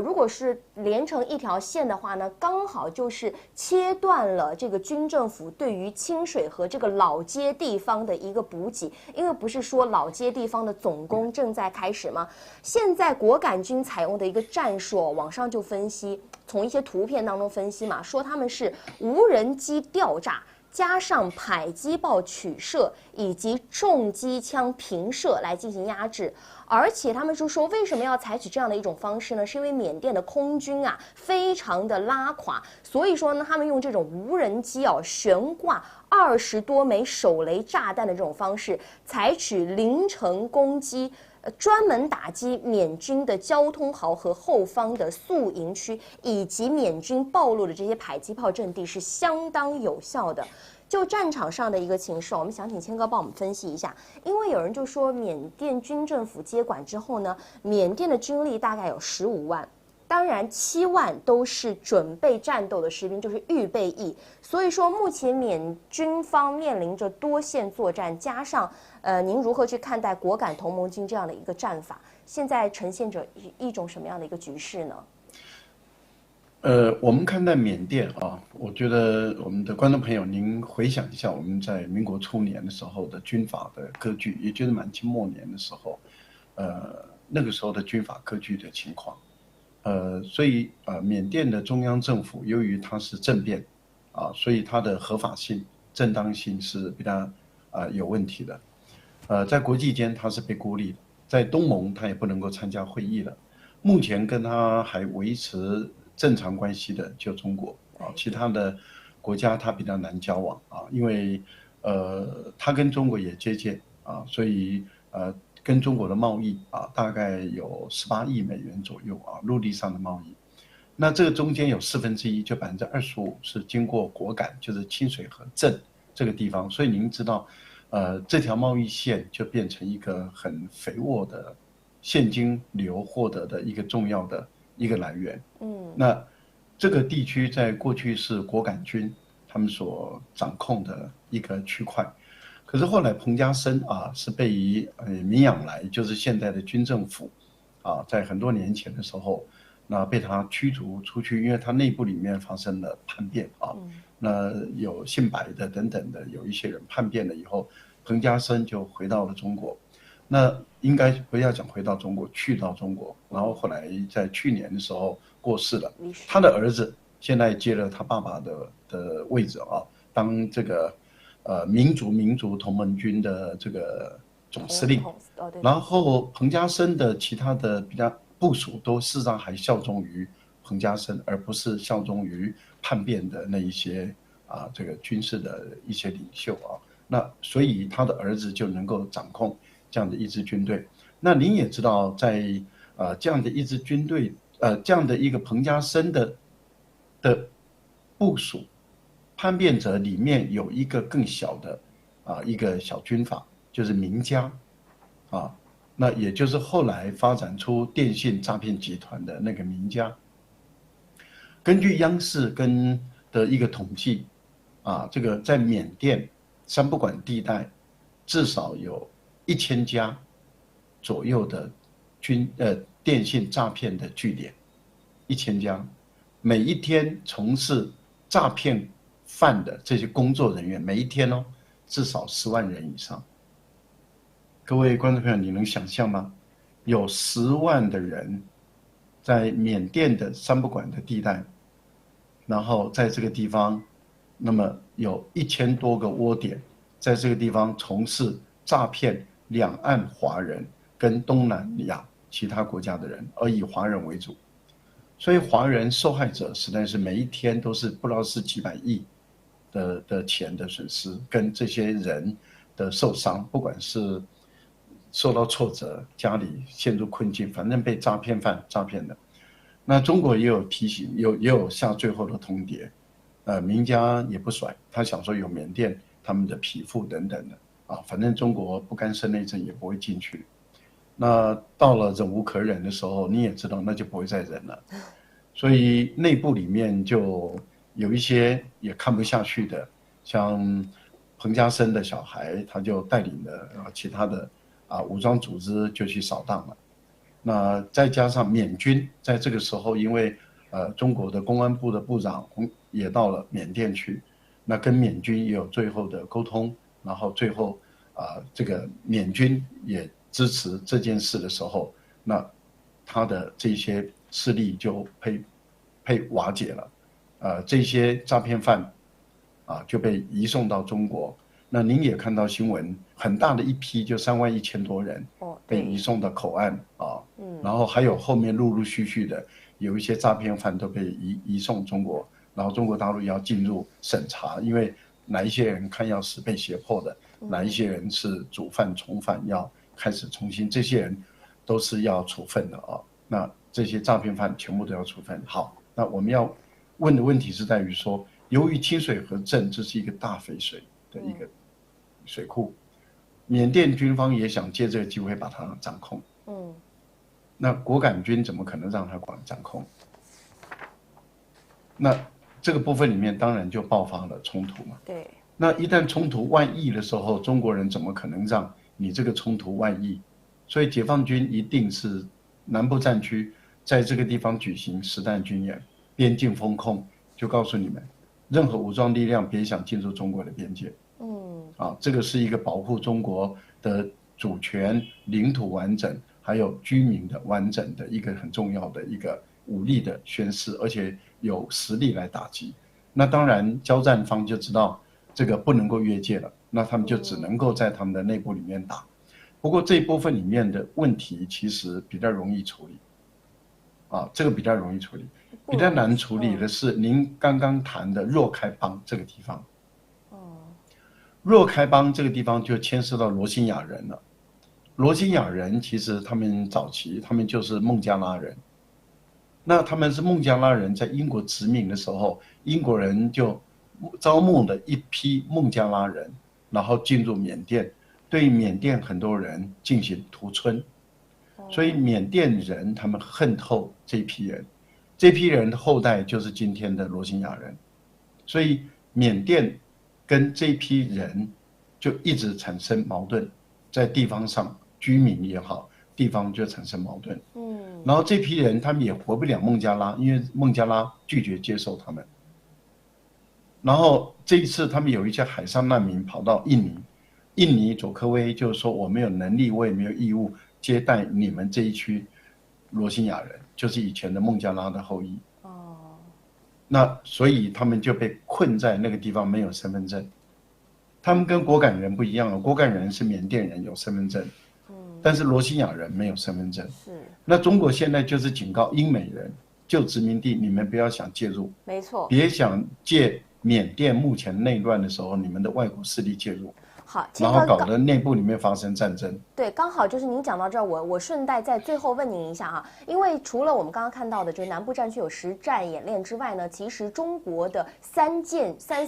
如果是连成一条线的话呢，刚好就是切断了这个军政府对于清水河这个老街地方的一个补给。因为不是说老街地方的总攻正在开始吗？现在果敢军采用的一个战术，网上就分析。从一些图片当中分析嘛，说他们是无人机吊炸，加上迫击炮取射以及重机枪平射来进行压制。而且他们就说，为什么要采取这样的一种方式呢？是因为缅甸的空军啊非常的拉垮，所以说呢，他们用这种无人机悬挂20多枚手雷炸弹的这种方式，采取凌晨攻击。专门打击缅军的交通壕和后方的宿营区，以及缅军暴露的这些迫击炮阵地是相当有效的。就战场上的一个情势，我们想请谦哥帮我们分析一下。因为有人就说，缅甸军政府接管之后呢，缅甸的军力大概有15万。当然，7万都是准备战斗的士兵，就是预备役。所以说，目前缅军方面临着多线作战，加上您如何去看待果敢同盟军这样的一个战法？现在呈现着一种什么样的一个局势呢？我们看待缅甸啊，我觉得我们的观众朋友，您回想一下我们在民国初年的时候的军阀的割据，也就是满清末年的时候，那个时候的军阀割据的情况。所以缅甸的中央政府由于它是政变，所以它的合法性、正当性是比较有问题的。在国际间它是被孤立的，在东盟它也不能够参加会议了。目前跟它还维持正常关系的就中国其他的国家它比较难交往因为它跟中国也接见所以跟中国的贸易大概有18亿美元左右陆地上的贸易。那这个中间有1/4，就25%是经过果敢，就是清水河镇这个地方。所以您知道，这条贸易线就变成一个很肥沃的现金流获得的一个重要的一个来源。那这个地区在过去是果敢军他们所掌控的一个区块。可是后来彭家声是被民养来，就是现在的军政府在很多年前的时候，那被他驱逐出去，因为他内部里面发生了叛变那有姓白的等等的，有一些人叛变了以后，彭家声就回到了中国。那应该不要讲回到中国，去到中国，然后后来在去年的时候过世了。他的儿子现在接了他爸爸的位置当这个民族同盟军的这个总司令。然后彭家声的其他的比较部属都事实上还效忠于彭家声，而不是效忠于叛变的那一些这个军事的一些领袖那所以他的儿子就能够掌控这样的一支军队。那您也知道，在这样的一支军队，这样的一个彭家声的部属叛变者里面有一个更小的一个小军阀，就是明家那也就是后来发展出电信诈骗集团的那个明家。根据央视的一个统计这个在缅甸三不管地带至少有1000家左右的电信诈骗的据点，1000家，每一天从事诈骗犯的这些工作人员，每一天哦，至少10万人以上。各位观众朋友，你能想象吗？有10万的人在缅甸的三不管的地带，然后在这个地方，那么有1000多个窝点，在这个地方从事诈骗两岸华人跟东南亚其他国家的人，而以华人为主。所以华人受害者实在是每一天都是不知道是几百亿的钱的损失，跟这些人的受伤，不管是受到挫折，家里陷入困境，反正被诈骗犯诈骗的。那中国也有提醒，也有下最后的通牒，名家也不甩，他想说有缅甸他们的匹夫等等的啊，反正中国不干涉内政也不会进去。那到了忍无可忍的时候，你也知道那就不会再忍了，所以内部里面就有一些也看不下去的，像彭家声的小孩，他就带领了其他的武装组织就去扫荡了。那再加上缅军在这个时候，因为中国的公安部的部长也到了缅甸去，那跟缅军也有最后的沟通，然后最后这个缅军也支持这件事的时候，那他的这些势力就被瓦解了，这些诈骗犯就被移送到中国。那您也看到新闻，很大的一批，就31000多人被移送到口岸然后还有后面陆陆续续的有一些诈骗犯都被移送中国，然后中国大陆要进入审查，因为哪一些人看样是被胁迫的，哪一些人是主犯从犯要开始重新，这些人都是要处分的那这些诈骗犯全部都要处分。好，那我们要问的问题是在于说，由于清水河镇这是一个大肥水的一个水库，缅甸军方也想借这个机会把它掌控。那果敢军怎么可能让它掌控？那这个部分里面当然就爆发了冲突嘛。对。那一旦冲突外溢的时候，中国人怎么可能让你这个冲突外溢？所以解放军一定是南部战区在这个地方举行实弹军演，边境封控，就告诉你们，任何武装力量别想进入中国的边界。这个是一个保护中国的主权、领土完整，还有居民的完整的一个很重要的一个武力的宣示，而且有实力来打击。那当然，交战方就知道这个不能够越界了，那他们就只能够在他们的内部里面打。不过这一部分里面的问题其实比较容易处理，这个比较容易处理，比较难处理的是您刚刚谈的若开邦这个地方。若开邦这个地方就牵涉到罗兴亚人了。罗兴亚人其实他们早期他们就是孟加拉人，那他们是孟加拉人在英国殖民的时候，英国人就招募了一批孟加拉人，然后进入缅甸，对缅甸很多人进行屠村，所以缅甸人他们恨透这批人，这批人的后代就是今天的罗兴亚人，所以缅甸跟这批人就一直产生矛盾，在地方上居民也好，地方就产生矛盾。然后这批人他们也活不了孟加拉，因为孟加拉拒绝接受他们。然后这一次他们有一些海上难民跑到印尼，印尼佐科威就是说我没有能力，我也没有义务接待你们这一区罗兴亚人，就是以前的孟加拉的后裔。那所以他们就被困在那个地方，没有身份证。他们跟果敢人不一样，果敢人是缅甸人有身份证，但是罗兴亚人没有身份证。那中国现在就是警告英美人，就殖民地你们不要想介入，没错，别想借缅甸目前内乱的时候，你们的外国势力介入。好，然后搞得内部里面发生战争。对，刚好就是您讲到这儿，我顺带在最后问您一下哈，因为除了我们刚刚看到的，就是南部战区有实战演练之外呢，其实中国的三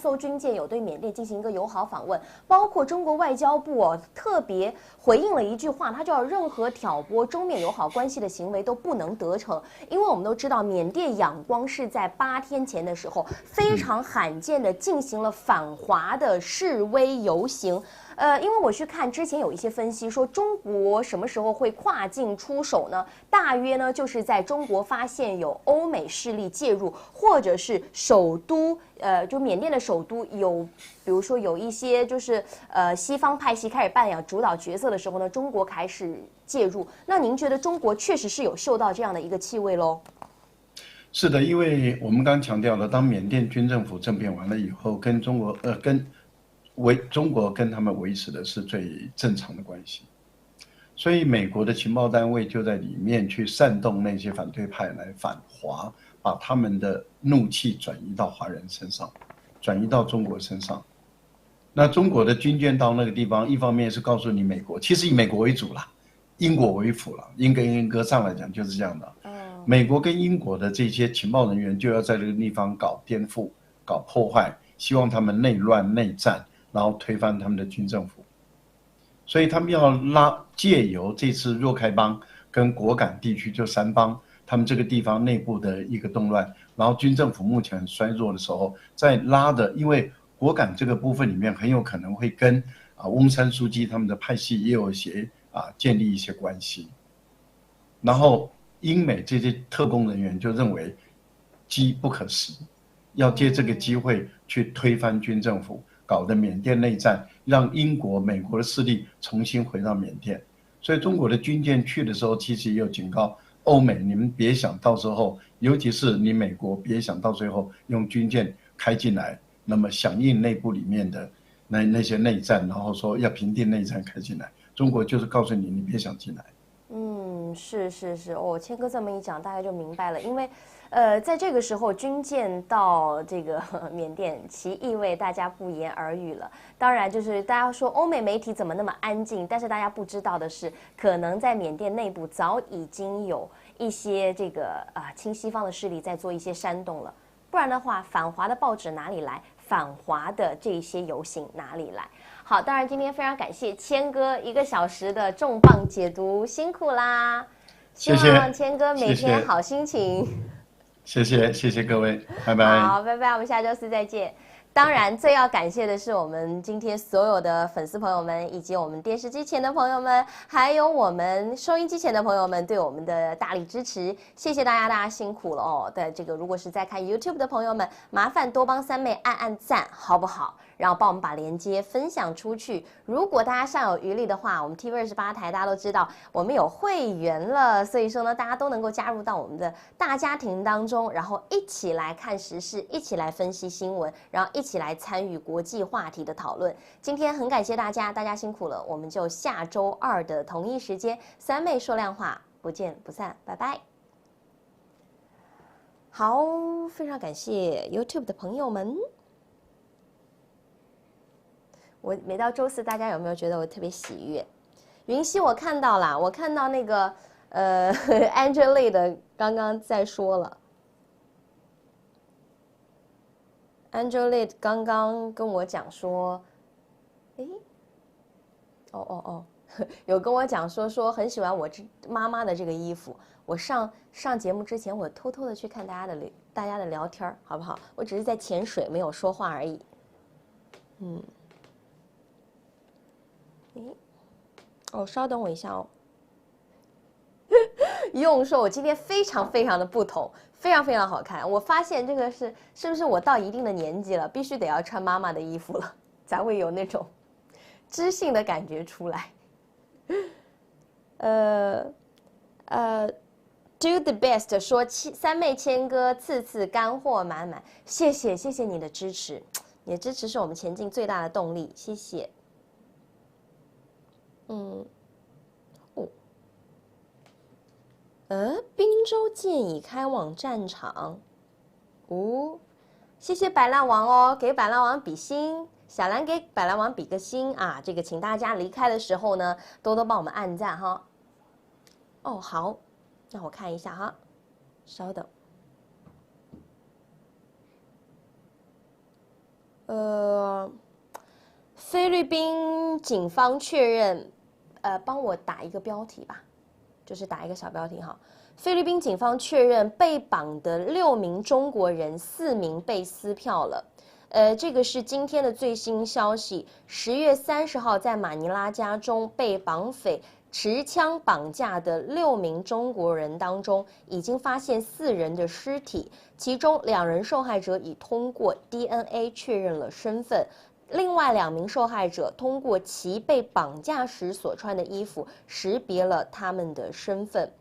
艘军舰有对缅甸进行一个友好访问，包括中国外交部特别回应了一句话，他叫任何挑拨中缅友好关系的行为都不能得逞，因为我们都知道缅甸仰光是在8天前的时候非常罕见的进行了反华的示威游行。因为我去看之前有一些分析说，中国什么时候会跨境出手呢？大约呢就是在中国发现有欧美势力介入，或者是首都就缅甸的首都有，比如说有一些就是西方派系开始扮演主导角色的时候呢，中国开始介入。那您觉得中国确实是有嗅到这样的一个气味喽？是的，因为我们刚强调了，当缅甸军政府政变完了以后，跟中国跟他们维持的是最正常的关系，所以美国的情报单位就在里面去煽动那些反对派来反华，把他们的怒气转移到华人身上，转移到中国身上。那中国的军舰到那个地方，一方面是告诉你美国，其实以美国为主啦，英国为辅了，英跟英歌上来讲就是这样的。美国跟英国的这些情报人员就要在这个地方搞颠覆、搞破坏，希望他们内乱内战，然后推翻他们的军政府。所以他们要借由这次若开邦跟果敢地区就三邦，他们这个地方内部的一个动乱，然后军政府目前很衰弱的时候，再拉的，因为果敢这个部分里面很有可能会跟翁山书记他们的派系也有一些建立一些关系，然后英美这些特工人员就认为机不可失，要借这个机会去推翻军政府，搞得缅甸内战，让英国、美国的势力重新回到缅甸。所以中国的军舰去的时候，其实也有警告欧美，你们别想到时候，尤其是你美国，别想到最后用军舰开进来，那么响应内部里面的那些内战，然后说要平定内战开进来。中国就是告诉你，你别想进来。是哦，谦哥这么一讲，大概就明白了。因为，在这个时候，军舰到这个缅甸，其意味大家不言而喻了。当然，就是大家说欧美媒体怎么那么安静，但是大家不知道的是，可能在缅甸内部早已经有一些这个亲西方的势力在做一些煽动了。不然的话，反华的报纸哪里来？反华的这些游行哪里来？好，当然今天非常感谢谦哥1个小时的重磅解读，辛苦啦！谢谢，希望谦哥每天好心情。谢谢各位，拜拜。好，拜拜，我们下周4再见。当然，最要感谢的是我们今天所有的粉丝朋友们，以及我们电视机前的朋友们，还有我们收音机前的朋友们对我们的大力支持，谢谢大家，大家辛苦了哦。的这个，如果是在看 YouTube 的朋友们，麻烦多帮三妹按赞，好不好？然后帮我们把链接分享出去。如果大家尚有余力的话，我们 TV28台大家都知道，我们有会员了，所以说呢，大家都能够加入到我们的大家庭当中，然后一起来看时事，一起来分析新闻，然后一起来参与国际话题的讨论。今天很感谢大家，大家辛苦了，我们就下周2的同一时间，三妹说亮话，不见不散，拜拜。好，非常感谢 YouTube 的朋友们。我每到周4，大家有没有觉得我特别喜悦？云溪我看到啦，我看到那个Angela 的刚刚在说了 ，Angela 刚刚跟我讲说，诶，有跟我讲说很喜欢我妈妈的这个衣服。我上节目之前，我偷偷的去看大家的聊天，好不好？我只是在潜水，没有说话而已。稍等我一下哦。用说，我今天非常的不同，非常好看。我发现这个是不是我到一定的年纪了，必须得要穿妈妈的衣服了，才会有那种知性的感觉出来。Do the best 说三妹谦哥次干货满满，谢谢你的支持，你的支持是我们前进最大的动力，谢谢。滨州舰已开往战场。谢谢百烂王哦，给百烂王比心，小兰给百烂王比个心啊！这个请大家离开的时候呢，多多帮我们按赞哈。好，让我看一下哈，稍等。菲律宾警方确认，帮我打一个标题吧。就是打一个小标题哈，菲律宾警方确认被绑的6名中国人4名被撕票了。这个是今天的最新消息，10月30号在马尼拉家中被绑匪持枪绑架的6名中国人当中，已经发现4人的尸体，其中2人受害者已通过 DNA 确认了身份，另外2名受害者通过其被绑架时所穿的衣服识别了他们的身份。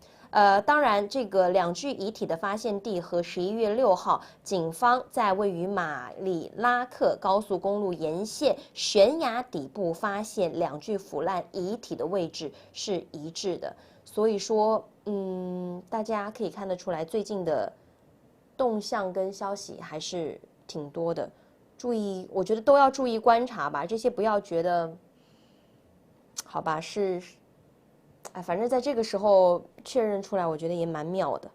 当然，这个2具遗体的发现地和11月6号警方在位于马里拉克高速公路沿线悬崖底部发现2具腐烂遗体的位置是一致的。所以说，大家可以看得出来，最近的动向跟消息还是挺多的。注意，我觉得都要注意观察吧，这些不要觉得，好吧，是。哎，反正在这个时候确认出来，我觉得也蛮妙的。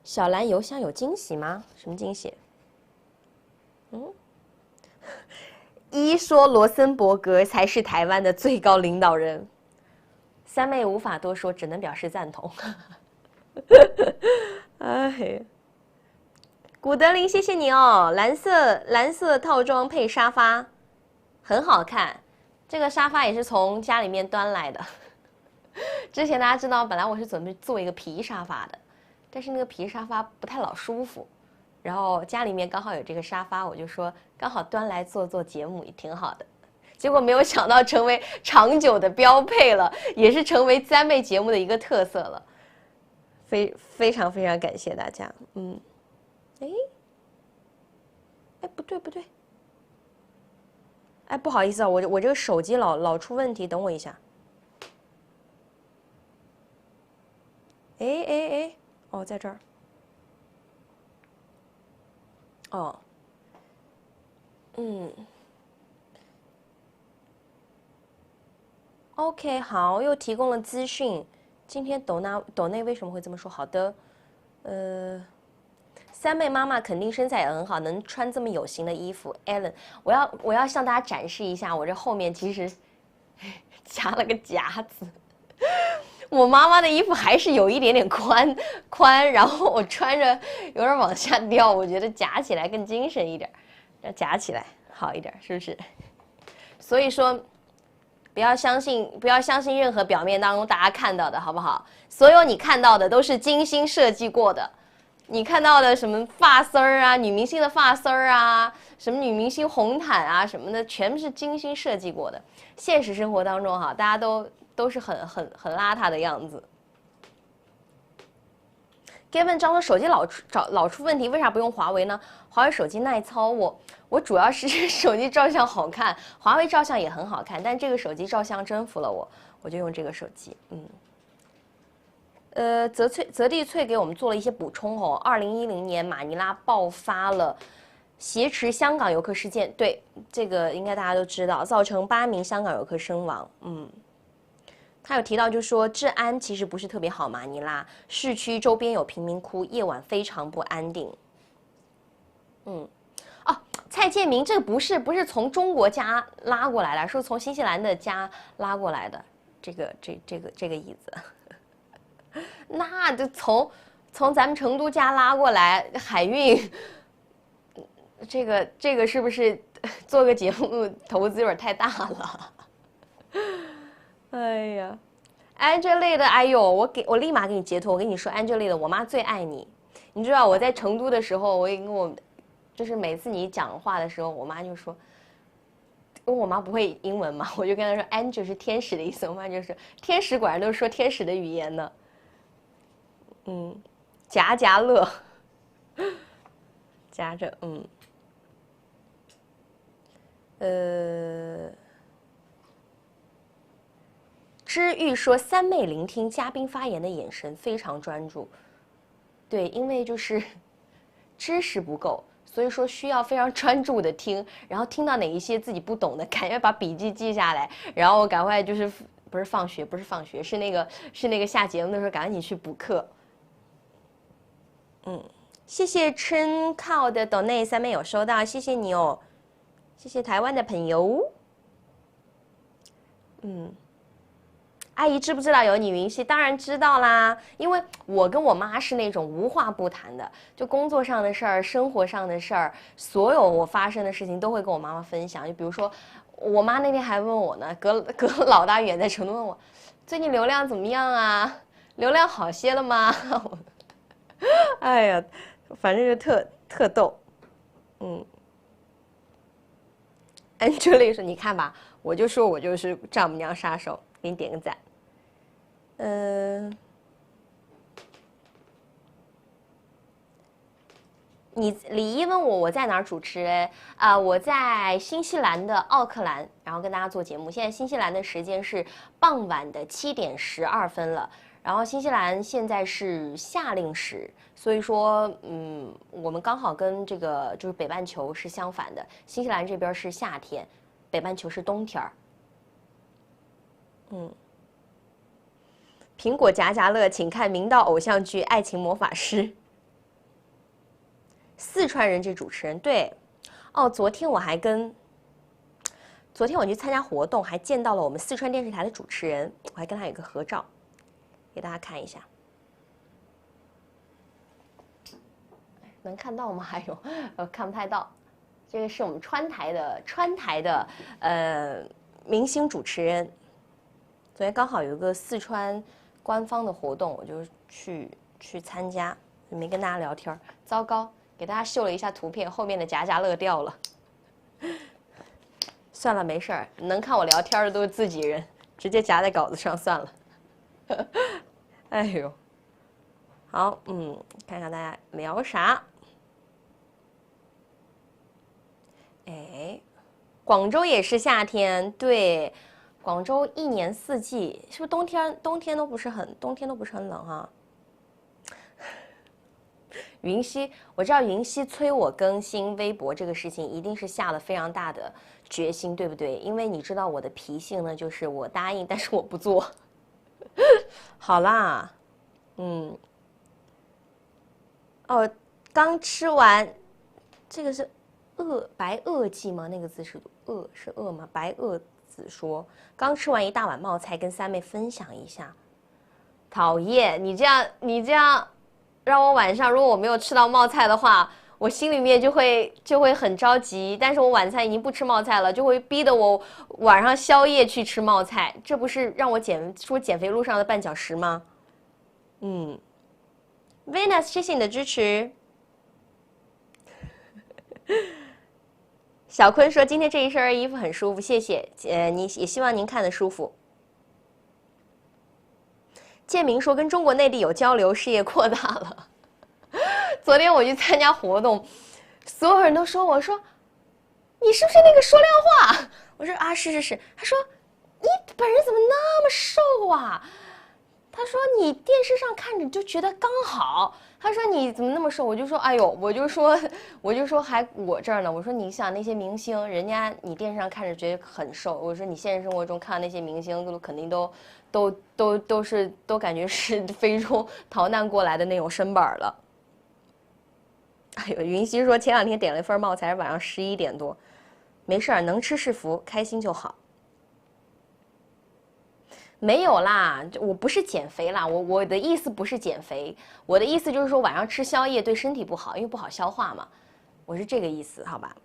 小兰邮箱有惊喜吗？什么惊喜？一说罗森伯格才是台湾的最高领导人，三妹无法多说，只能表示赞同。哎，古德林，谢谢你哦，蓝色套装配沙发，很好看。这个沙发也是从家里面端来的。之前大家知道，本来我是准备做一个皮沙发的，但是那个皮沙发不太老舒服，然后家里面刚好有这个沙发，我就说刚好端来做节目也挺好的。结果没有想到成为长久的标配了，也是成为三妹节目的一个特色了。非常感谢大家。不对。哎，不好意思啊，我这个手机老出问题，等我一下。哦，在这儿。哦，OK， 好，又提供了资讯。今天抖内为什么会这么说？好的，三妹妈妈肯定身材也很好，能穿这么有型的衣服。Allen， 我要向大家展示一下，我这后面其实加了个夹子。我妈妈的衣服还是有一点点宽，然后我穿着有点往下掉，我觉得夹起来更精神一点，要夹起来好一点，是不是？所以说，不要相信任何表面当中大家看到的，好不好？所有你看到的都是精心设计过的。你看到的什么发丝儿啊，女明星的发丝儿啊，什么女明星红毯啊什么的，全部是精心设计过的。现实生活当中哈，大家都是很邋遢的样子。Gavin 张说手机老出问题，为啥不用华为呢？华为手机耐操，我主要是手机照相好看，华为照相也很好看，但这个手机照相征服了我就用这个手机。泽地翠给我们做了一些补充哦。2010年马尼拉爆发了挟持香港游客事件，对这个应该大家都知道，造成8名香港游客身亡。他有提到，就是说治安其实不是特别好，马尼拉市区周边有贫民窟，夜晚非常不安定。蔡建明这个不是从中国家拉过来的，是从新西兰的家拉过来的，这个椅子。那就从咱们成都家拉过来，海运，这个是不是做个节目投资有点太大了？哎呀 ，Angela 的，哎呦，我立马给你截图，我跟你说 ，Angela 的，我妈最爱你。你知道我在成都的时候，我也跟我，就是每次你讲话的时候，我妈就说，因为我妈不会英文嘛，我就跟她说 ，Angel 是天使的意思，我妈就说天使果然都是说天使的语言呢。夹乐，夹着，知玉说三妹聆听嘉宾发言的眼神非常专注，对，因为就是知识不够，所以说需要非常专注的听，然后听到哪一些自己不懂的，赶快把笔记记下来，然后赶快就是不是放学，是那个下节目的时候赶紧去补课。谢谢春靠的抖内三妹有收到，谢谢你哦，谢谢台湾的朋友。阿姨知不知道有你云溪？当然知道啦，因为我跟我妈是那种无话不谈的，就工作上的事儿、生活上的事儿，所有我发生的事情都会跟我妈妈分享。就比如说，我妈那天还问我呢，隔老大远在成都问我，最近流量怎么样啊？流量好些了吗？哎呀，反正就特逗，Angela 说：“你看吧，我就说我就是丈母娘杀手，给你点个赞。”李一问我在哪儿主持？我在新西兰的奥克兰，然后跟大家做节目。现在新西兰的时间是傍晚的7:12了，然后新西兰现在是夏令时，所以说，我们刚好跟这个就是北半球是相反的，新西兰这边是夏天，北半球是冬天儿。苹果夹夹乐，请看明道偶像剧《爱情魔法师》。四川人这主持人对，昨天我去参加活动，还见到了我们四川电视台的主持人，我还跟他有个合照，给大家看一下。能看到吗？还有，看不太到。这个是我们川台的明星主持人。昨天刚好有一个四川官方的活动，我就去参加，没跟大家聊天，糟糕，给大家秀了一下图片，后面的夹夹乐掉了。算了，没事儿，能看我聊天的都是自己人，直接夹在稿子上算了。哎呦，好，看看大家聊啥。广州也是夏天，对。广州一年四季，是不是冬天都不是很冷哈？云溪，我知道云溪催我更新微博这个事情，一定是下了非常大的决心，对不对？因为你知道我的脾性呢，就是我答应，但是我不做。好啦，刚吃完，这个是白垩纪吗？那个字是是吗？白垩子说刚吃完一大碗冒菜，跟三妹分享一下。讨厌，你这样让我晚上如果我没有吃到冒菜的话，我心里面就会很着急。但是我晚餐已经不吃冒菜了，就会逼得我晚上宵夜去吃冒菜，这不是让我减肥路上的绊脚石吗？Venus， 谢谢你的支持。小坤说：“今天这一身衣服很舒服，谢谢。你也希望您看得舒服。”建明说：“跟中国内地有交流，事业扩大了。”昨天我去参加活动，所有人都说我说：“你是不是那个说亮话？”我说：“啊，是。”他说：“你本人怎么那么瘦啊？”他说：“你电视上看着就觉得刚好。”他说：“你怎么那么瘦？”我就说：“哎呦，我就说还我这儿呢。”我说：“你想那些明星，人家你电视上看着觉得很瘦。”我说：“你现实生活中看到那些明星，肯定都感觉是非洲逃难过来的那种身板了。”哎呦，云溪说前2天点了一份冒菜，晚上11点多，没事儿，能吃是福，开心就好。没有啦，我不是减肥啦，我的意思不是减肥，我的意思就是说晚上吃宵夜对身体不好，因为不好消化嘛，我是这个意思，好吧？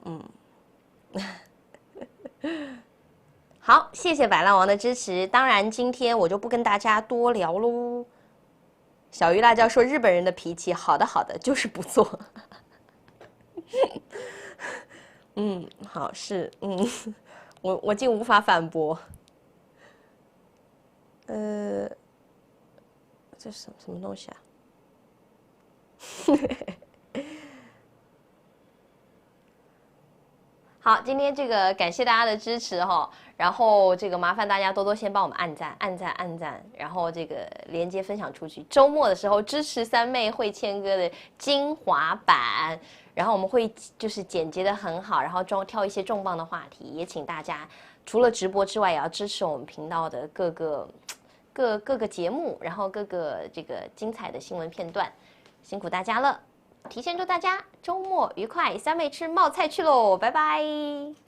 好，谢谢百浪王的支持。当然，今天我就不跟大家多聊喽。小鱼辣椒说日本人的脾气，好的，就是不做。好是，我竟无法反驳。这是什么东西啊？好，今天这个感谢大家的支持哈，然后这个麻烦大家多多先帮我们按赞，然后这个连接分享出去。周末的时候支持三妹会谦哥的精华版，然后我们会就是剪辑的很好，然后挑一些重磅的话题，也请大家除了直播之外，也要支持我们频道的各个节目，然后各个这个精彩的新闻片段，辛苦大家了。提前祝大家周末愉快，三妹吃冒菜去喽，拜拜。